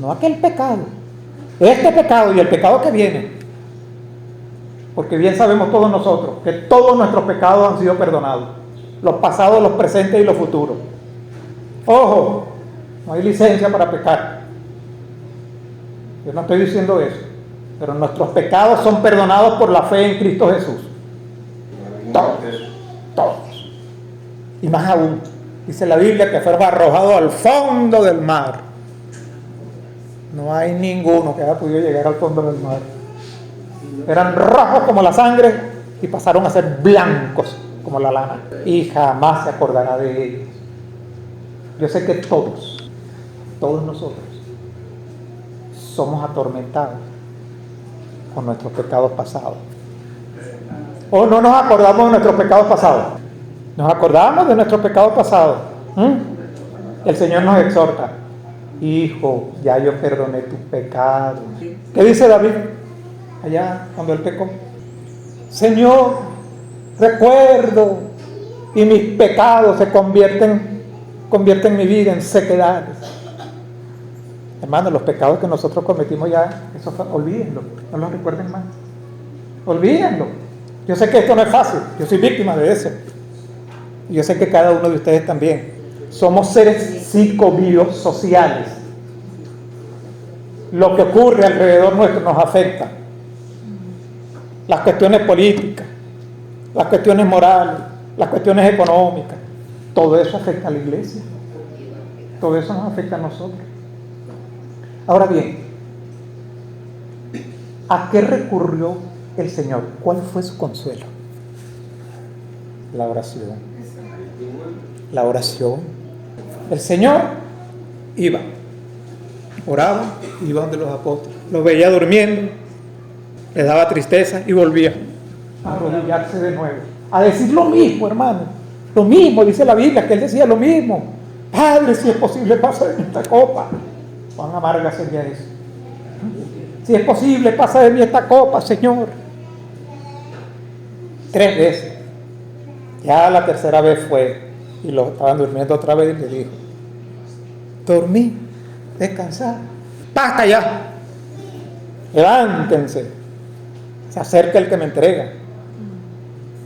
No aquel pecado. Este pecado y el pecado que viene. Porque bien sabemos todos nosotros que todos nuestros pecados han sido perdonados. Los pasados, los presentes y los futuros. Ojo, no hay licencia para pecar. Yo no estoy diciendo eso. Pero nuestros pecados son perdonados por la fe en Cristo Jesús. Todos. Todos. Y más aún, dice la Biblia que fueron arrojados al fondo del mar. No hay ninguno que haya podido llegar al fondo del mar. Eran rojos como la sangre y pasaron a ser blancos como la lana. Y jamás se acordará de ellos. Yo sé que todos nosotros somos atormentados con nuestros pecados pasados. O no nos acordamos de nuestros pecados pasados. Nos acordamos de nuestros pecados pasados. El Señor nos exhorta: hijo, ya yo perdoné tus pecados. ¿Qué dice David allá cuando él pecó? Señor, recuerdo, y mis pecados se convierten mi vida en sequedades. Hermanos, los pecados que nosotros cometimos ya, eso olvídenlo, no los recuerden más. Olvídenlo. Yo sé que esto no es fácil, yo soy víctima de eso. Y yo sé que cada uno de ustedes también. Somos seres psicobiosociales. Lo que ocurre alrededor nuestro nos afecta. Las cuestiones políticas, las cuestiones morales, las cuestiones económicas, todo eso afecta a la iglesia. Todo eso nos afecta a nosotros. Ahora bien, ¿a qué recurrió el Señor? ¿Cuál fue su consuelo? La oración. La oración. El Señor iba, oraba, iba donde los apóstoles, los veía durmiendo, les daba tristeza y volvía a arrodillarse de nuevo, a decir lo mismo, hermano, lo mismo, dice la Biblia, que él decía lo mismo: Padre, si es posible, pasa de mí esta copa. Cuán amarga sería eso. Si es posible, pasa de mí esta copa, Señor. 3 veces. Ya la tercera vez fue, y lo estaban durmiendo otra vez, y le dijo: dormí, descansar, basta ya, levántense, se acerca el que me entrega.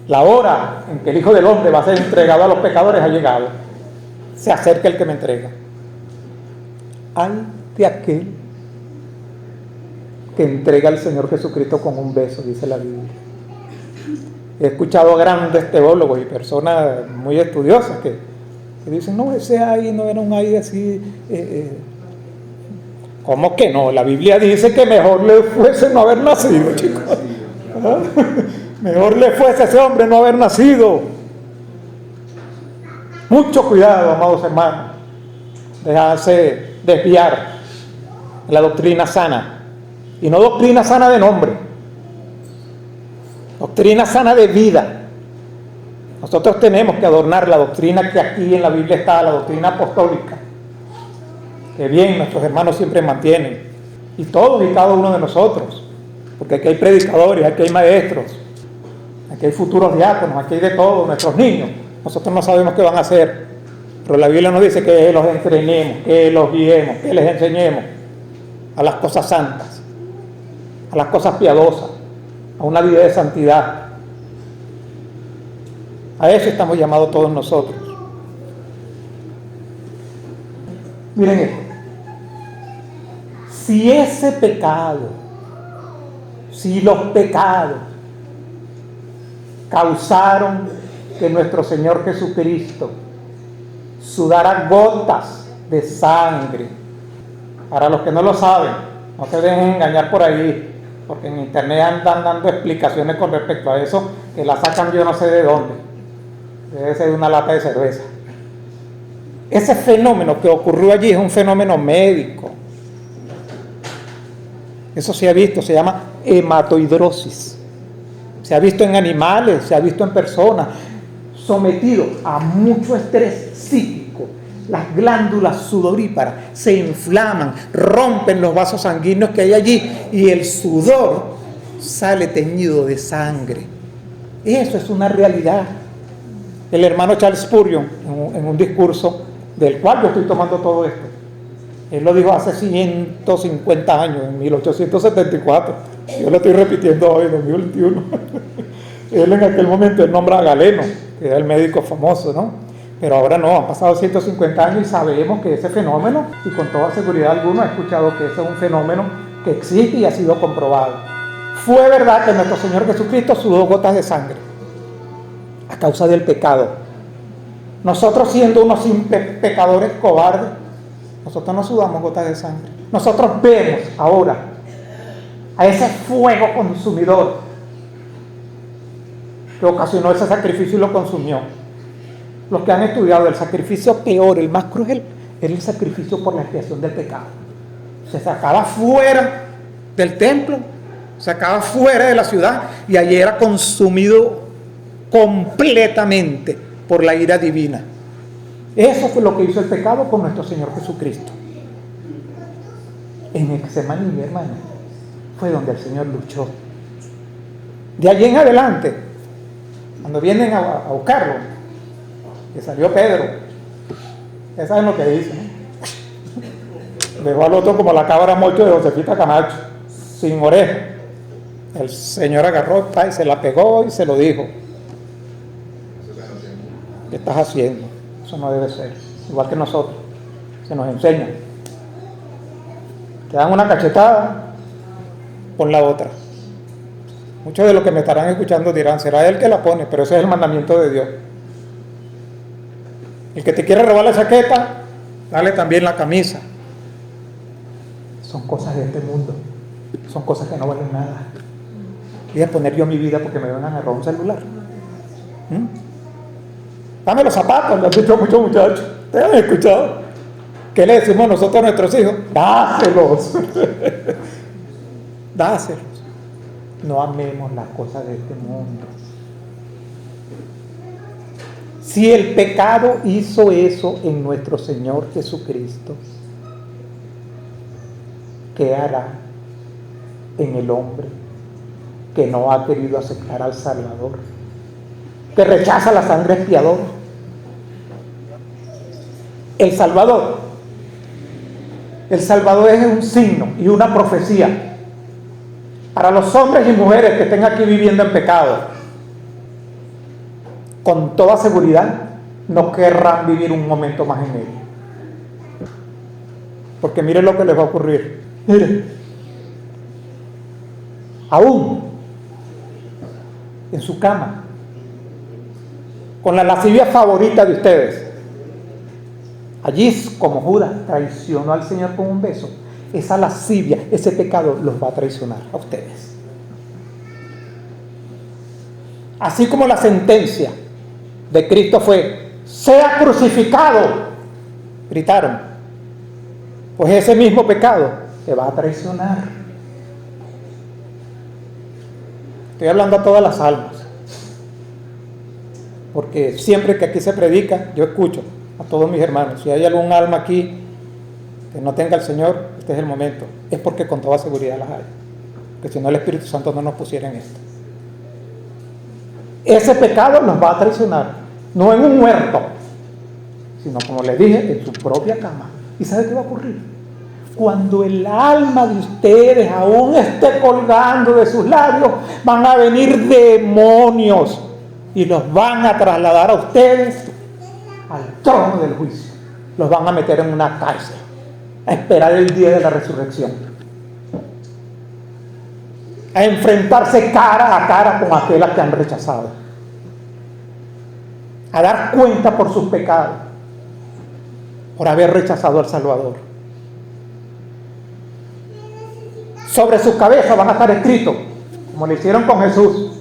La hora en que el Hijo del Hombre va a ser entregado a los pecadores ha llegado. Se acerca el que me entrega. Ay de aquel que entrega al Señor Jesucristo con un beso, dice la Biblia. He escuchado a grandes teólogos y personas muy estudiosas que dicen: no, ese ay no era un ay así. ¿Cómo que no? La Biblia dice que mejor le fuese no haber nacido, chicos. ¿Ah? Mejor le fuese a ese hombre no haber nacido. Mucho cuidado, amados hermanos, dejarse desviar de la doctrina sana. Y no doctrina sana de nombre, doctrina sana de vida. Nosotros tenemos que adornar la doctrina que aquí en la Biblia está, la doctrina apostólica, que bien nuestros hermanos siempre mantienen, y todos y cada uno de nosotros, porque aquí hay predicadores, aquí hay maestros, aquí hay futuros diáconos, aquí hay de todo, nuestros niños. Nosotros no sabemos qué van a hacer, pero la Biblia nos dice que los entrenemos, que los guiemos, que les enseñemos a las cosas santas, a las cosas piadosas, a una vida de santidad. A eso estamos llamados todos nosotros. Miren esto. Si ese pecado, si los pecados causaron que nuestro Señor Jesucristo sudara gotas de sangre, para los que no lo saben, no se dejen engañar por ahí, porque en internet andan dando explicaciones con respecto a eso, que la sacan yo no sé de dónde, debe ser de una lata de cerveza. Ese fenómeno que ocurrió allí es un fenómeno médico. Eso se ha visto, se llama hematohidrosis. Se ha visto en animales, se ha visto en personas, sometidos a mucho estrés psíquico. Las glándulas sudoríparas se inflaman, rompen los vasos sanguíneos que hay allí y el sudor sale teñido de sangre. Eso es una realidad. El hermano Charles Spurgeon, en un discurso del cual yo estoy tomando todo esto, él lo dijo hace 150 años, en 1874. Yo lo estoy repitiendo hoy, en 2021. Él en aquel momento nombra a Galeno, que era el médico famoso, ¿no? Pero ahora no, han pasado 150 años y sabemos que ese fenómeno, y con toda seguridad alguno ha escuchado que ese es un fenómeno que existe y ha sido comprobado. Fue verdad que nuestro Señor Jesucristo sudó gotas de sangre a causa del pecado. Nosotros, siendo unos simples pecadores cobardes, nosotros no sudamos gotas de sangre. Nosotros vemos ahora a ese fuego consumidor que ocasionó ese sacrificio y lo consumió. Los que han estudiado el sacrificio peor, el más cruel, es el sacrificio por la expiación del pecado. Se sacaba fuera del templo, se sacaba fuera de la ciudad y allí era consumido completamente por la ira divina. Eso fue lo que hizo el pecado con nuestro Señor Jesucristo. En Getsemaní, mi hermano, fue donde el Señor luchó. De allí en adelante, cuando vienen a buscarlo, que salió Pedro, ya saben lo que dice, ¿no? Dejó al otro como la cabra mocho de Josefita Camacho, sin oreja. El Señor agarró y se la pegó y se lo dijo: ¿qué estás haciendo? Eso no debe ser. Igual que nosotros, se nos enseña. Te dan una cachetada, pon la otra. Muchos de los que me estarán escuchando dirán: será él que la pone, pero ese es el mandamiento de Dios. El que te quiere robar la chaqueta, dale también la camisa. Son cosas de este mundo, son cosas que no valen nada. Voy a poner yo mi vida porque me vengan a robar un celular. Dame los zapatos, le han dicho muchos muchachos. ¿Ustedes han escuchado? ¿Qué le decimos nosotros a nuestros hijos? Dáselos. Dáselos. No amemos las cosas de este mundo. Si el pecado hizo eso en nuestro Señor Jesucristo, ¿qué hará en el hombre que no ha querido aceptar al Salvador, que rechaza la sangre expiadora? El Salvador es un signo y una profecía para los hombres y mujeres que estén aquí viviendo en pecado. Con toda seguridad no querrán vivir un momento más en él, porque miren lo que les va a ocurrir. Miren, aún en su cama, con la lascivia favorita de ustedes, allí como Judas traicionó al Señor con un beso, esa lascivia, ese pecado los va a traicionar a ustedes. Así como la sentencia de Cristo fue: sea crucificado, gritaron, pues ese mismo pecado te va a traicionar. Estoy hablando a todas las almas, porque siempre que aquí se predica, yo escucho a todos mis hermanos. Si hay algún alma aquí que no tenga al Señor, este es el momento. Es porque con toda seguridad las hay, que si no el Espíritu Santo no nos pusiera en esto. Ese pecado nos va a traicionar, no en un huerto, sino, como les dije, en su propia cama. ¿Y sabe qué va a ocurrir? Cuando el alma de ustedes aún esté colgando de sus labios, van a venir demonios y los van a trasladar a ustedes al trono del juicio. Los van a meter en una cárcel a esperar el día de la resurrección, a enfrentarse cara a cara con aquellas que han rechazado, a dar cuenta por sus pecados, por haber rechazado al Salvador. Sobre sus cabezas van a estar escritos, como le hicieron con Jesús,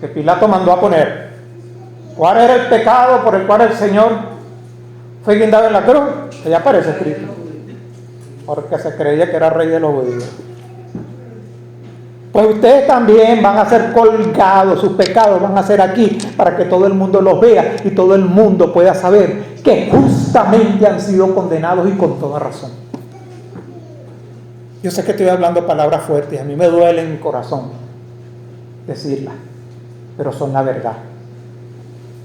que Pilato mandó a poner, cuál era el pecado por el cual el Señor fue guindado en la cruz, que ya aparece escrito, porque se creía que era rey de los judíos. Pues ustedes también van a ser colgados, sus pecados van a ser aquí, para que todo el mundo los vea y todo el mundo pueda saber que justamente han sido condenados y con toda razón. Yo sé que estoy hablando palabras fuertes, a mí me duele en mi corazón decirlas, pero son la verdad.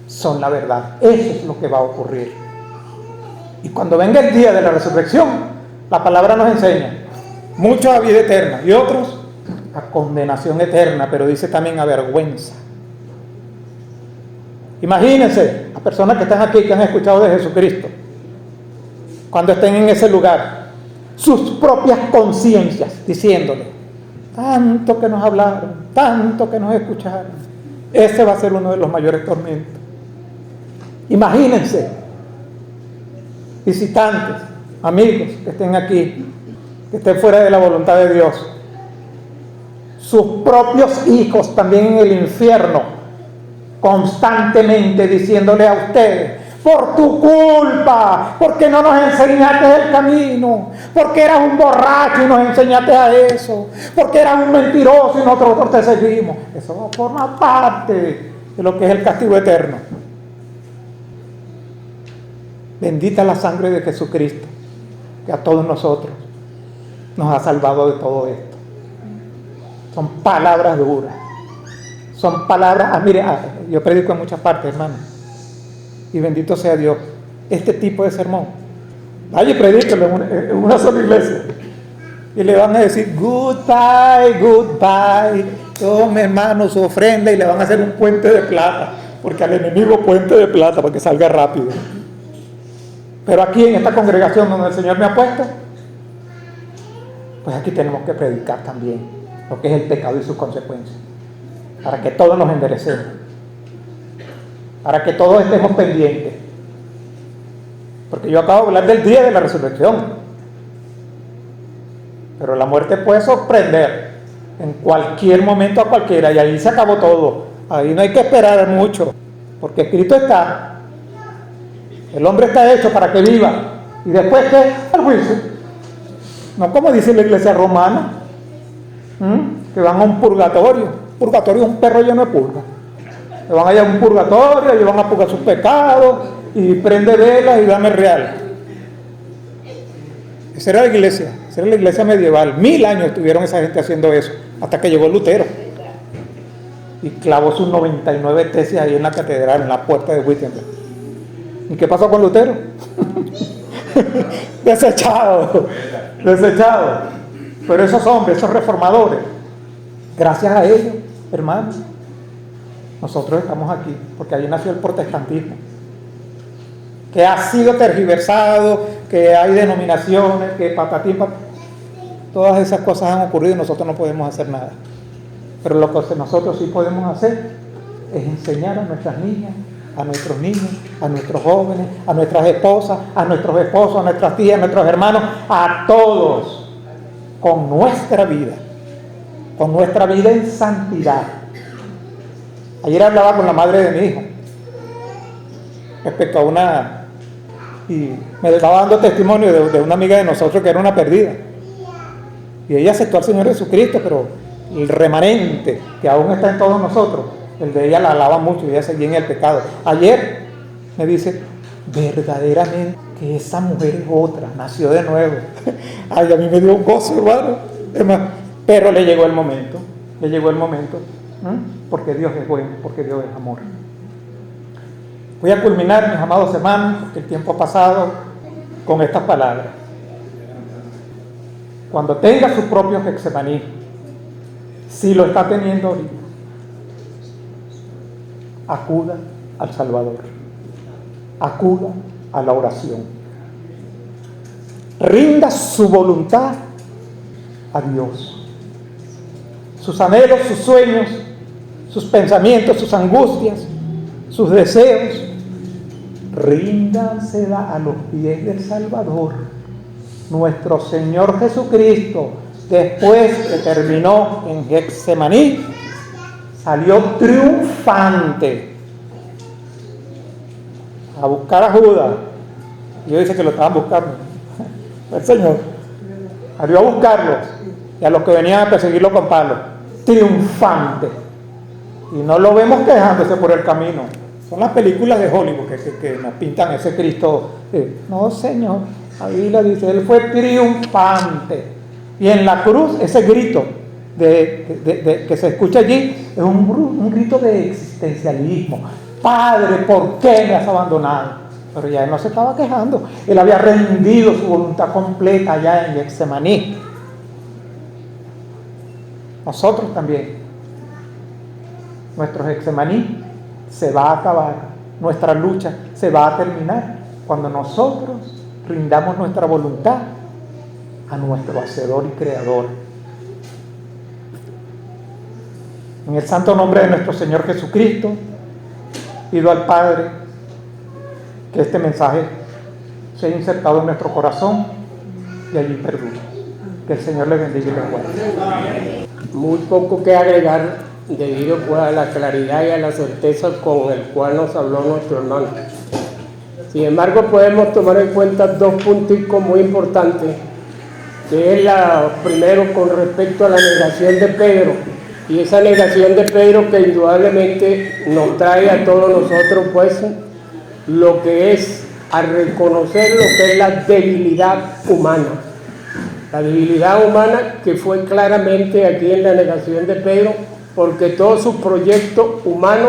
Son la verdad. Eso es lo que va a ocurrir. Y cuando venga el día de la resurrección, la palabra nos enseña, muchos a vida eterna y otros a condenación eterna, pero dice también a vergüenza. Imagínense a personas que están aquí, que han escuchado de Jesucristo, cuando estén en ese lugar, sus propias conciencias diciéndole, tanto que nos hablaron, tanto que nos escucharon. Ese va a ser uno de los mayores tormentos. Imagínense, visitantes, amigos que estén aquí, que estén fuera de la voluntad de Dios, sus propios hijos también en el infierno, constantemente diciéndole a ustedes, por tu culpa, porque no nos enseñaste el camino, porque eras un borracho y nos enseñaste a eso, porque eras un mentiroso y nosotros te seguimos. Eso forma parte de lo que es el castigo eterno. Bendita la sangre de Jesucristo, que a todos nosotros nos ha salvado de todo esto. Son palabras duras, son palabras, mire, yo predico en muchas partes, hermano, y bendito sea Dios, este tipo de sermón, vaya y predíquelo en una sola iglesia, y le van a decir, goodbye, goodbye, tome hermano su ofrenda, y le van a hacer un puente de plata, porque al enemigo puente de plata, para que salga rápido. Pero aquí en esta congregación donde el Señor me ha puesto, pues aquí tenemos que predicar también lo que es el pecado y sus consecuencias, para que todos nos enderecemos, para que todos estemos pendientes, porque yo acabo de hablar del día de la resurrección, pero la muerte puede sorprender en cualquier momento a cualquiera, y ahí se acabó todo. Ahí no hay que esperar mucho, porque escrito está, el hombre está hecho para que viva, y después que el juicio, no como dice la iglesia romana, que van a un purgatorio. Purgatorio es un perro lleno de purga. Que van allá a un purgatorio y van a purgar sus pecados y prende velas y dame real. Esa era la iglesia medieval. 1000 años estuvieron esa gente haciendo eso, hasta que llegó Lutero y clavó sus 99 tesis ahí en la catedral, en la puerta de Wittenberg. ¿Y qué pasó con Lutero? Desechado. Pero esos hombres, esos reformadores, gracias a ellos, hermanos, nosotros estamos aquí, porque ahí nació el protestantismo, que ha sido tergiversado, que hay denominaciones, que patatín, todas esas cosas han ocurrido y nosotros no podemos hacer nada. Pero lo que nosotros sí podemos hacer es enseñar a nuestras niñas, a nuestros niños, a nuestros jóvenes, a nuestras esposas, a nuestros esposos, a nuestras tías, a nuestros hermanos, a todos, con nuestra vida en santidad. Ayer hablaba con la madre de mi hijo respecto a y me estaba dando testimonio de una amiga de nosotros que era una perdida, y ella aceptó al Señor Jesucristo, pero el remanente que aún está en todos nosotros, el de ella la alaba mucho y ella seguía en el pecado. Ayer me dice, verdaderamente que esa mujer es otra, nació de nuevo. Ay, a mí me dio un gozo, hermano. Pero le llegó el momento, porque Dios es bueno, porque Dios es amor. Voy a culminar, mis amados hermanos, porque el tiempo ha pasado, con estas palabras. Cuando tenga su propio Getsemaní, si lo está teniendo ahorita, acuda al Salvador, acuda a la oración, rinda su voluntad a Dios, sus anhelos, sus sueños, sus pensamientos, sus angustias, sus deseos, ríndansela a los pies del Salvador. Nuestro Señor Jesucristo, después que terminó en Getsemaní, salió triunfante a buscar a Judas. Yo dice que lo estaban buscando. El Señor salió a buscarlos y a los que venían a perseguirlo con palos, triunfante. Y no lo vemos quejándose por el camino. Son las películas de Hollywood que nos pintan ese Cristo. No, Señor, ahí le dice, Él fue triunfante. Y en la cruz, ese grito que se escucha allí, es un grito de existencialismo. Padre, ¿por qué me has abandonado? Pero ya Él no se estaba quejando. Él había rendido su voluntad completa allá en Getsemaní. Nosotros también. Nuestro Getsemaní se va a acabar, nuestra lucha se va a terminar cuando nosotros rindamos nuestra voluntad a nuestro Hacedor y Creador. En el santo nombre de nuestro Señor Jesucristo, pido al Padre que este mensaje sea insertado en nuestro corazón y allí perdure. Que el Señor le bendiga y le guarde. Muy poco que agregar debido pues a la claridad y a la certeza con el cual nos habló nuestro hermano. Sin embargo, podemos tomar en cuenta dos punticos muy importantes, que es primero con respecto a la negación de Pedro, y esa negación de Pedro que indudablemente nos trae a todos nosotros pues lo que es a reconocer lo que es la debilidad humana. La debilidad humana que fue claramente aquí en la negación de Pedro, porque todo su proyecto humano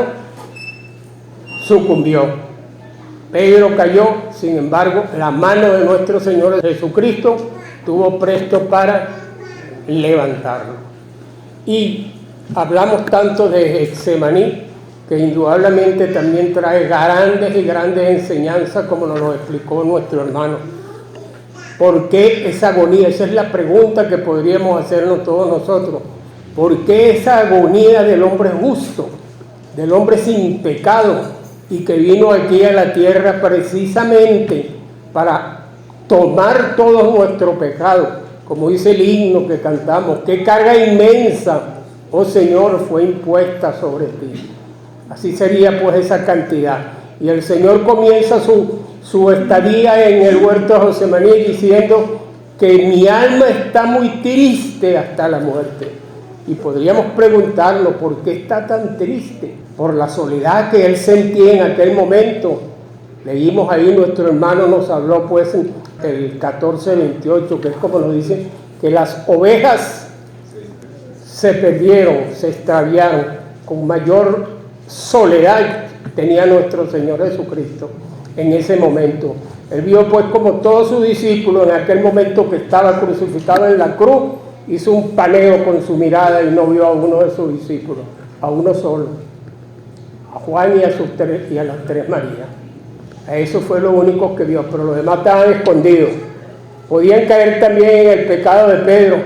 sucumbió. Pedro cayó, sin embargo, la mano de nuestro Señor Jesucristo estuvo presto para levantarlo. Y hablamos tanto de Getsemaní, que indudablemente también trae grandes y grandes enseñanzas, como nos lo explicó nuestro hermano. ¿Por qué esa agonía? Esa es la pregunta que podríamos hacernos todos nosotros. ¿Por qué esa agonía del hombre justo, del hombre sin pecado, y que vino aquí a la tierra precisamente para tomar todo nuestro pecado? Como dice el himno que cantamos, qué carga inmensa, oh Señor, fue impuesta sobre ti. Así sería pues esa cantidad. Y el Señor comienza su estadía en el huerto de Getsemaní diciendo que mi alma está muy triste hasta la muerte. Y podríamos preguntarnos por qué está tan triste, por la soledad que él sentía en aquel momento. Leímos ahí, nuestro hermano nos habló pues el 14:28, que es como nos dice, que las ovejas se perdieron, se extraviaron, con mayor soledad tenía nuestro Señor Jesucristo en ese momento. Él vio pues como todos sus discípulos en aquel momento que estaba crucificado en la cruz, hizo un paneo con su mirada y no vio a uno de sus discípulos, a uno solo, a Juan y a las tres Marías. Eso fue lo único que vio, pero los demás estaban escondidos. Podían caer también en el pecado de Pedro,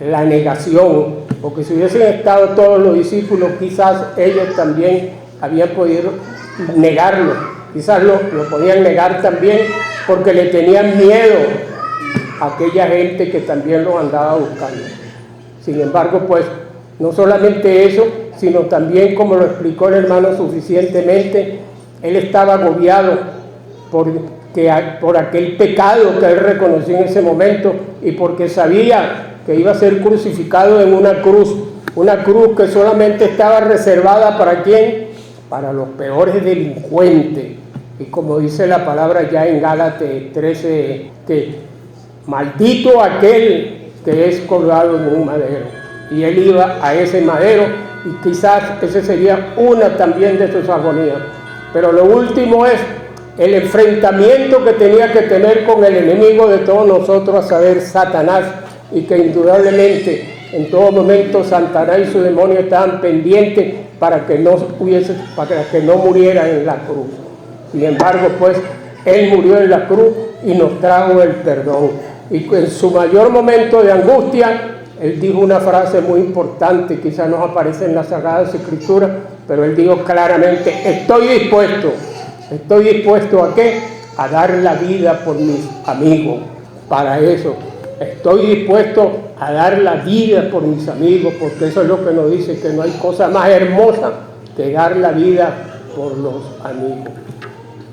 la negación, porque si hubiesen estado todos los discípulos, quizás ellos también habían podido negarlo, quizás lo podían negar también porque le tenían miedo aquella gente que también los andaba buscando. Sin embargo, pues, no solamente eso, sino también, como lo explicó el hermano suficientemente, él estaba agobiado por aquel pecado que él reconoció en ese momento y porque sabía que iba a ser crucificado en una cruz que solamente estaba reservada ¿para quién? Para los peores delincuentes. Y como dice la palabra ya en Gálatas 13, que maldito aquel que es colgado en un madero. Y él iba a ese madero y quizás ese sería una también de sus agonías. Pero lo último es el enfrentamiento que tenía que tener con el enemigo de todos nosotros, a saber, Satanás, y que indudablemente En todo momento Satanás y su demonio estaban pendientes para que no muriera en la cruz. Sin embargo, pues, Él murió en la cruz y nos trajo el perdón. Y en su mayor momento de angustia, Él dijo una frase muy importante, quizás no aparece en las Sagradas Escrituras, pero Él dijo claramente: estoy dispuesto ¿a qué? A dar la vida por mis amigos. Para eso, estoy dispuesto a dar la vida por mis amigos, porque eso es lo que nos dice, que no hay cosa más hermosa que dar la vida por los amigos.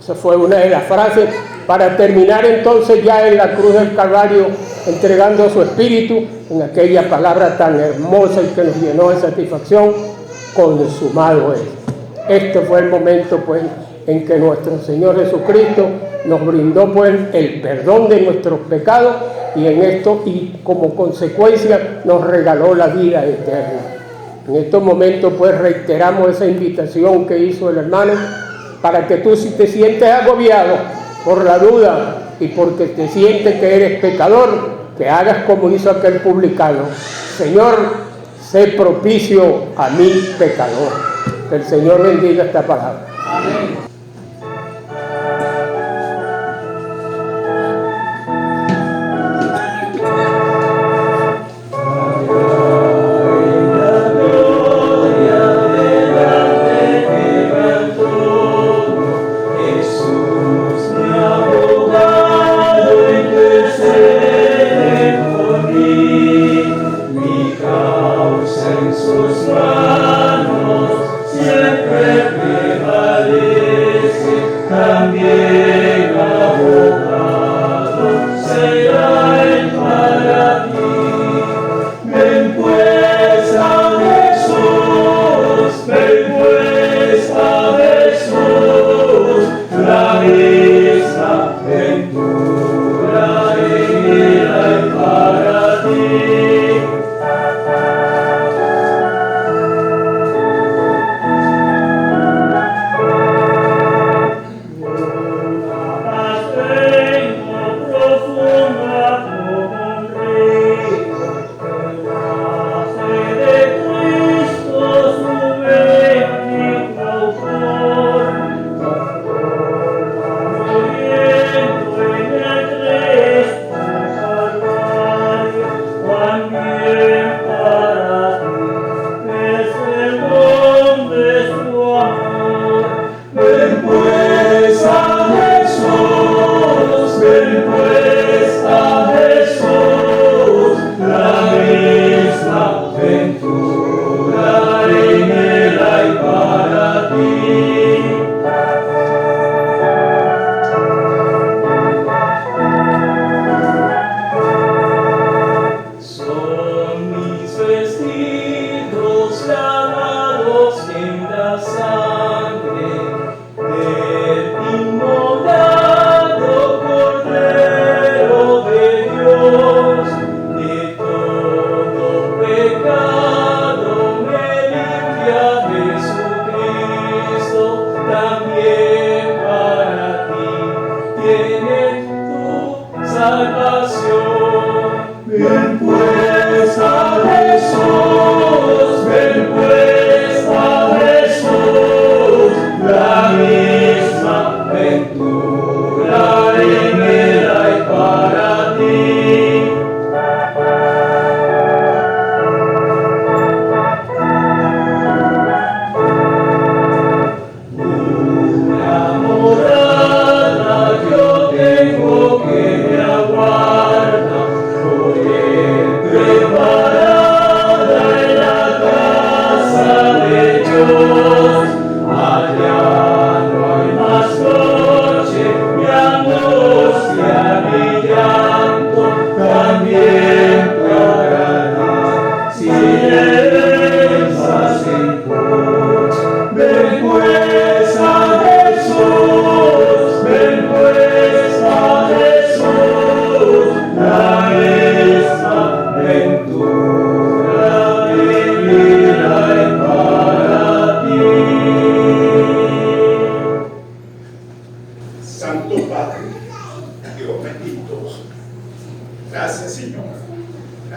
Esa fue una de las frases, para terminar entonces ya en la cruz del Calvario, entregando su espíritu en aquella palabra tan hermosa y que nos llenó de satisfacción: consumado es. Este fue el momento, pues, en que nuestro Señor Jesucristo nos brindó, pues, el perdón de nuestros pecados, y como consecuencia nos regaló la vida eterna. En estos momentos, pues, reiteramos esa invitación que hizo el hermano, para que tú, si te sientes agobiado por la duda y porque te sientes que eres pecador, que hagas como hizo aquel publicano: Señor, sé propicio a mi pecador. Que el Señor bendiga esta palabra. Amén.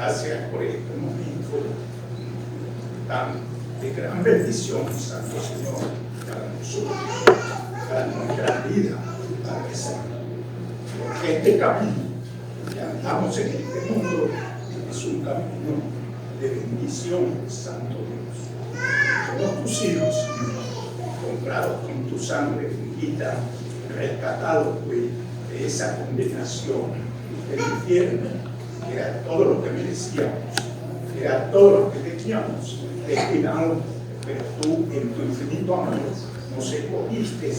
Gracias por este momento tan de gran bendición, Santo Señor, para nosotros, para nuestra vida, Padre Santo. Porque este camino que andamos en este mundo es un camino de bendición, Santo Dios. Somos tus hijos, Señor, comprados con tu sangre bendita, rescatados, pues, de esa condenación del infierno, que era todo lo que merecíamos, que era todo lo que teníamos destinado, pero tú en tu infinito amor nos escogiste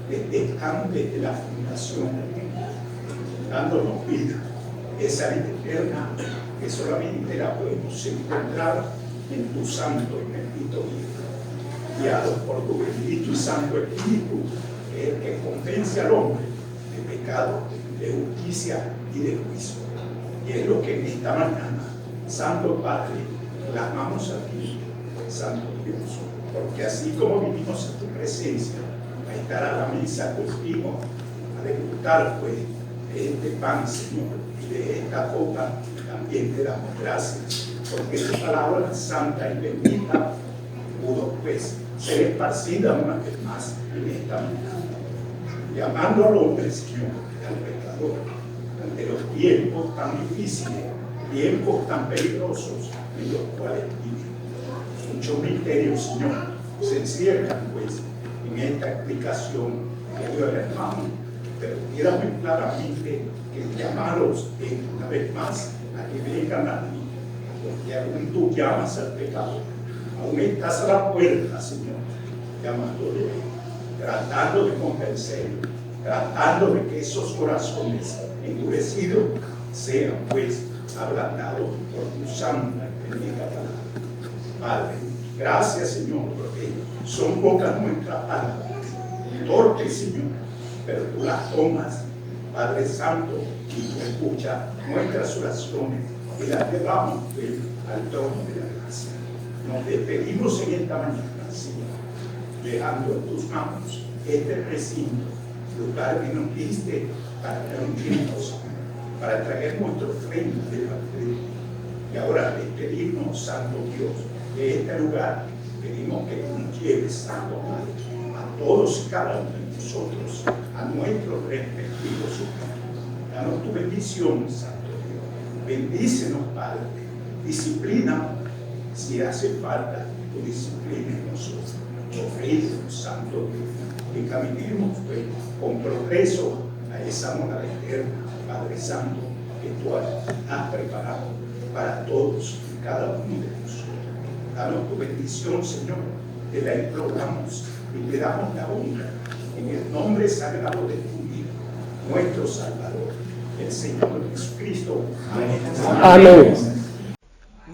desde antes de la fundación del mundo, dándonos vida, esa vida eterna que solamente la podemos encontrar en tu santo y bendito Hijo, guiado por tu bendito y santo Espíritu, que es el que convence al hombre de pecado, de justicia y de juicio. Y es lo que en esta mañana, Santo Padre, clamamos a ti, Santo Dios, porque así como vinimos a tu presencia, a estar a la mesa contigo, a degustar pues de este pan, Señor, y de esta copa, también te damos gracias, porque tu palabra santa y bendita pudo pues ser esparcida una vez más en esta mañana, llamando al hombre, Señor, al pecador, ante los tiempos tan difíciles, tiempos tan peligrosos en los cuales vivimos. Muchos misterios, Señor, se encierran pues en esta explicación que dio el hermano, pero quiero muy claramente que llamaros una vez más a que vengan a mí, porque aún tú llamas al pecador, aún estás a la puerta, Señor, llamándole, tratando de convencerlo, tratando de que esos corazones endurecidos sean pues ablandados por tu santa y bendita palabra. Padre, gracias, Señor, porque son pocas nuestras palabras, torpes, Señor, pero tú las tomas, Padre Santo, y tú escuchas nuestras oraciones y las llevamos pues, al trono de la gracia. Nos despedimos en esta mañana, Señor, dejando en tus manos este recinto, lugar que nos diste para reunirnos, para traer nuestro frente delante de ti. Y ahora despedirnos, Santo Dios, de este lugar, pedimos que tú nos lleves, Santo Padre, a todos y cada uno de nosotros, a nuestros respectivos hogares. Danos tu bendición, Santo Dios. Bendícenos, Padre. Disciplina, si hace falta, tu disciplina en nosotros. Ofrécenos, Santo Dios, que caminemos pues, con progreso a esa morada eterna, Padre Santo, que tú has preparado para todos y cada uno de nosotros. Danos tu bendición, Señor, te la imploramos y te damos la honra en el nombre sagrado de tu Hijo, nuestro Salvador, el Señor Jesucristo. Amén. Amén.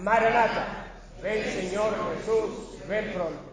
Maranata, ven Señor Jesús, ven pronto.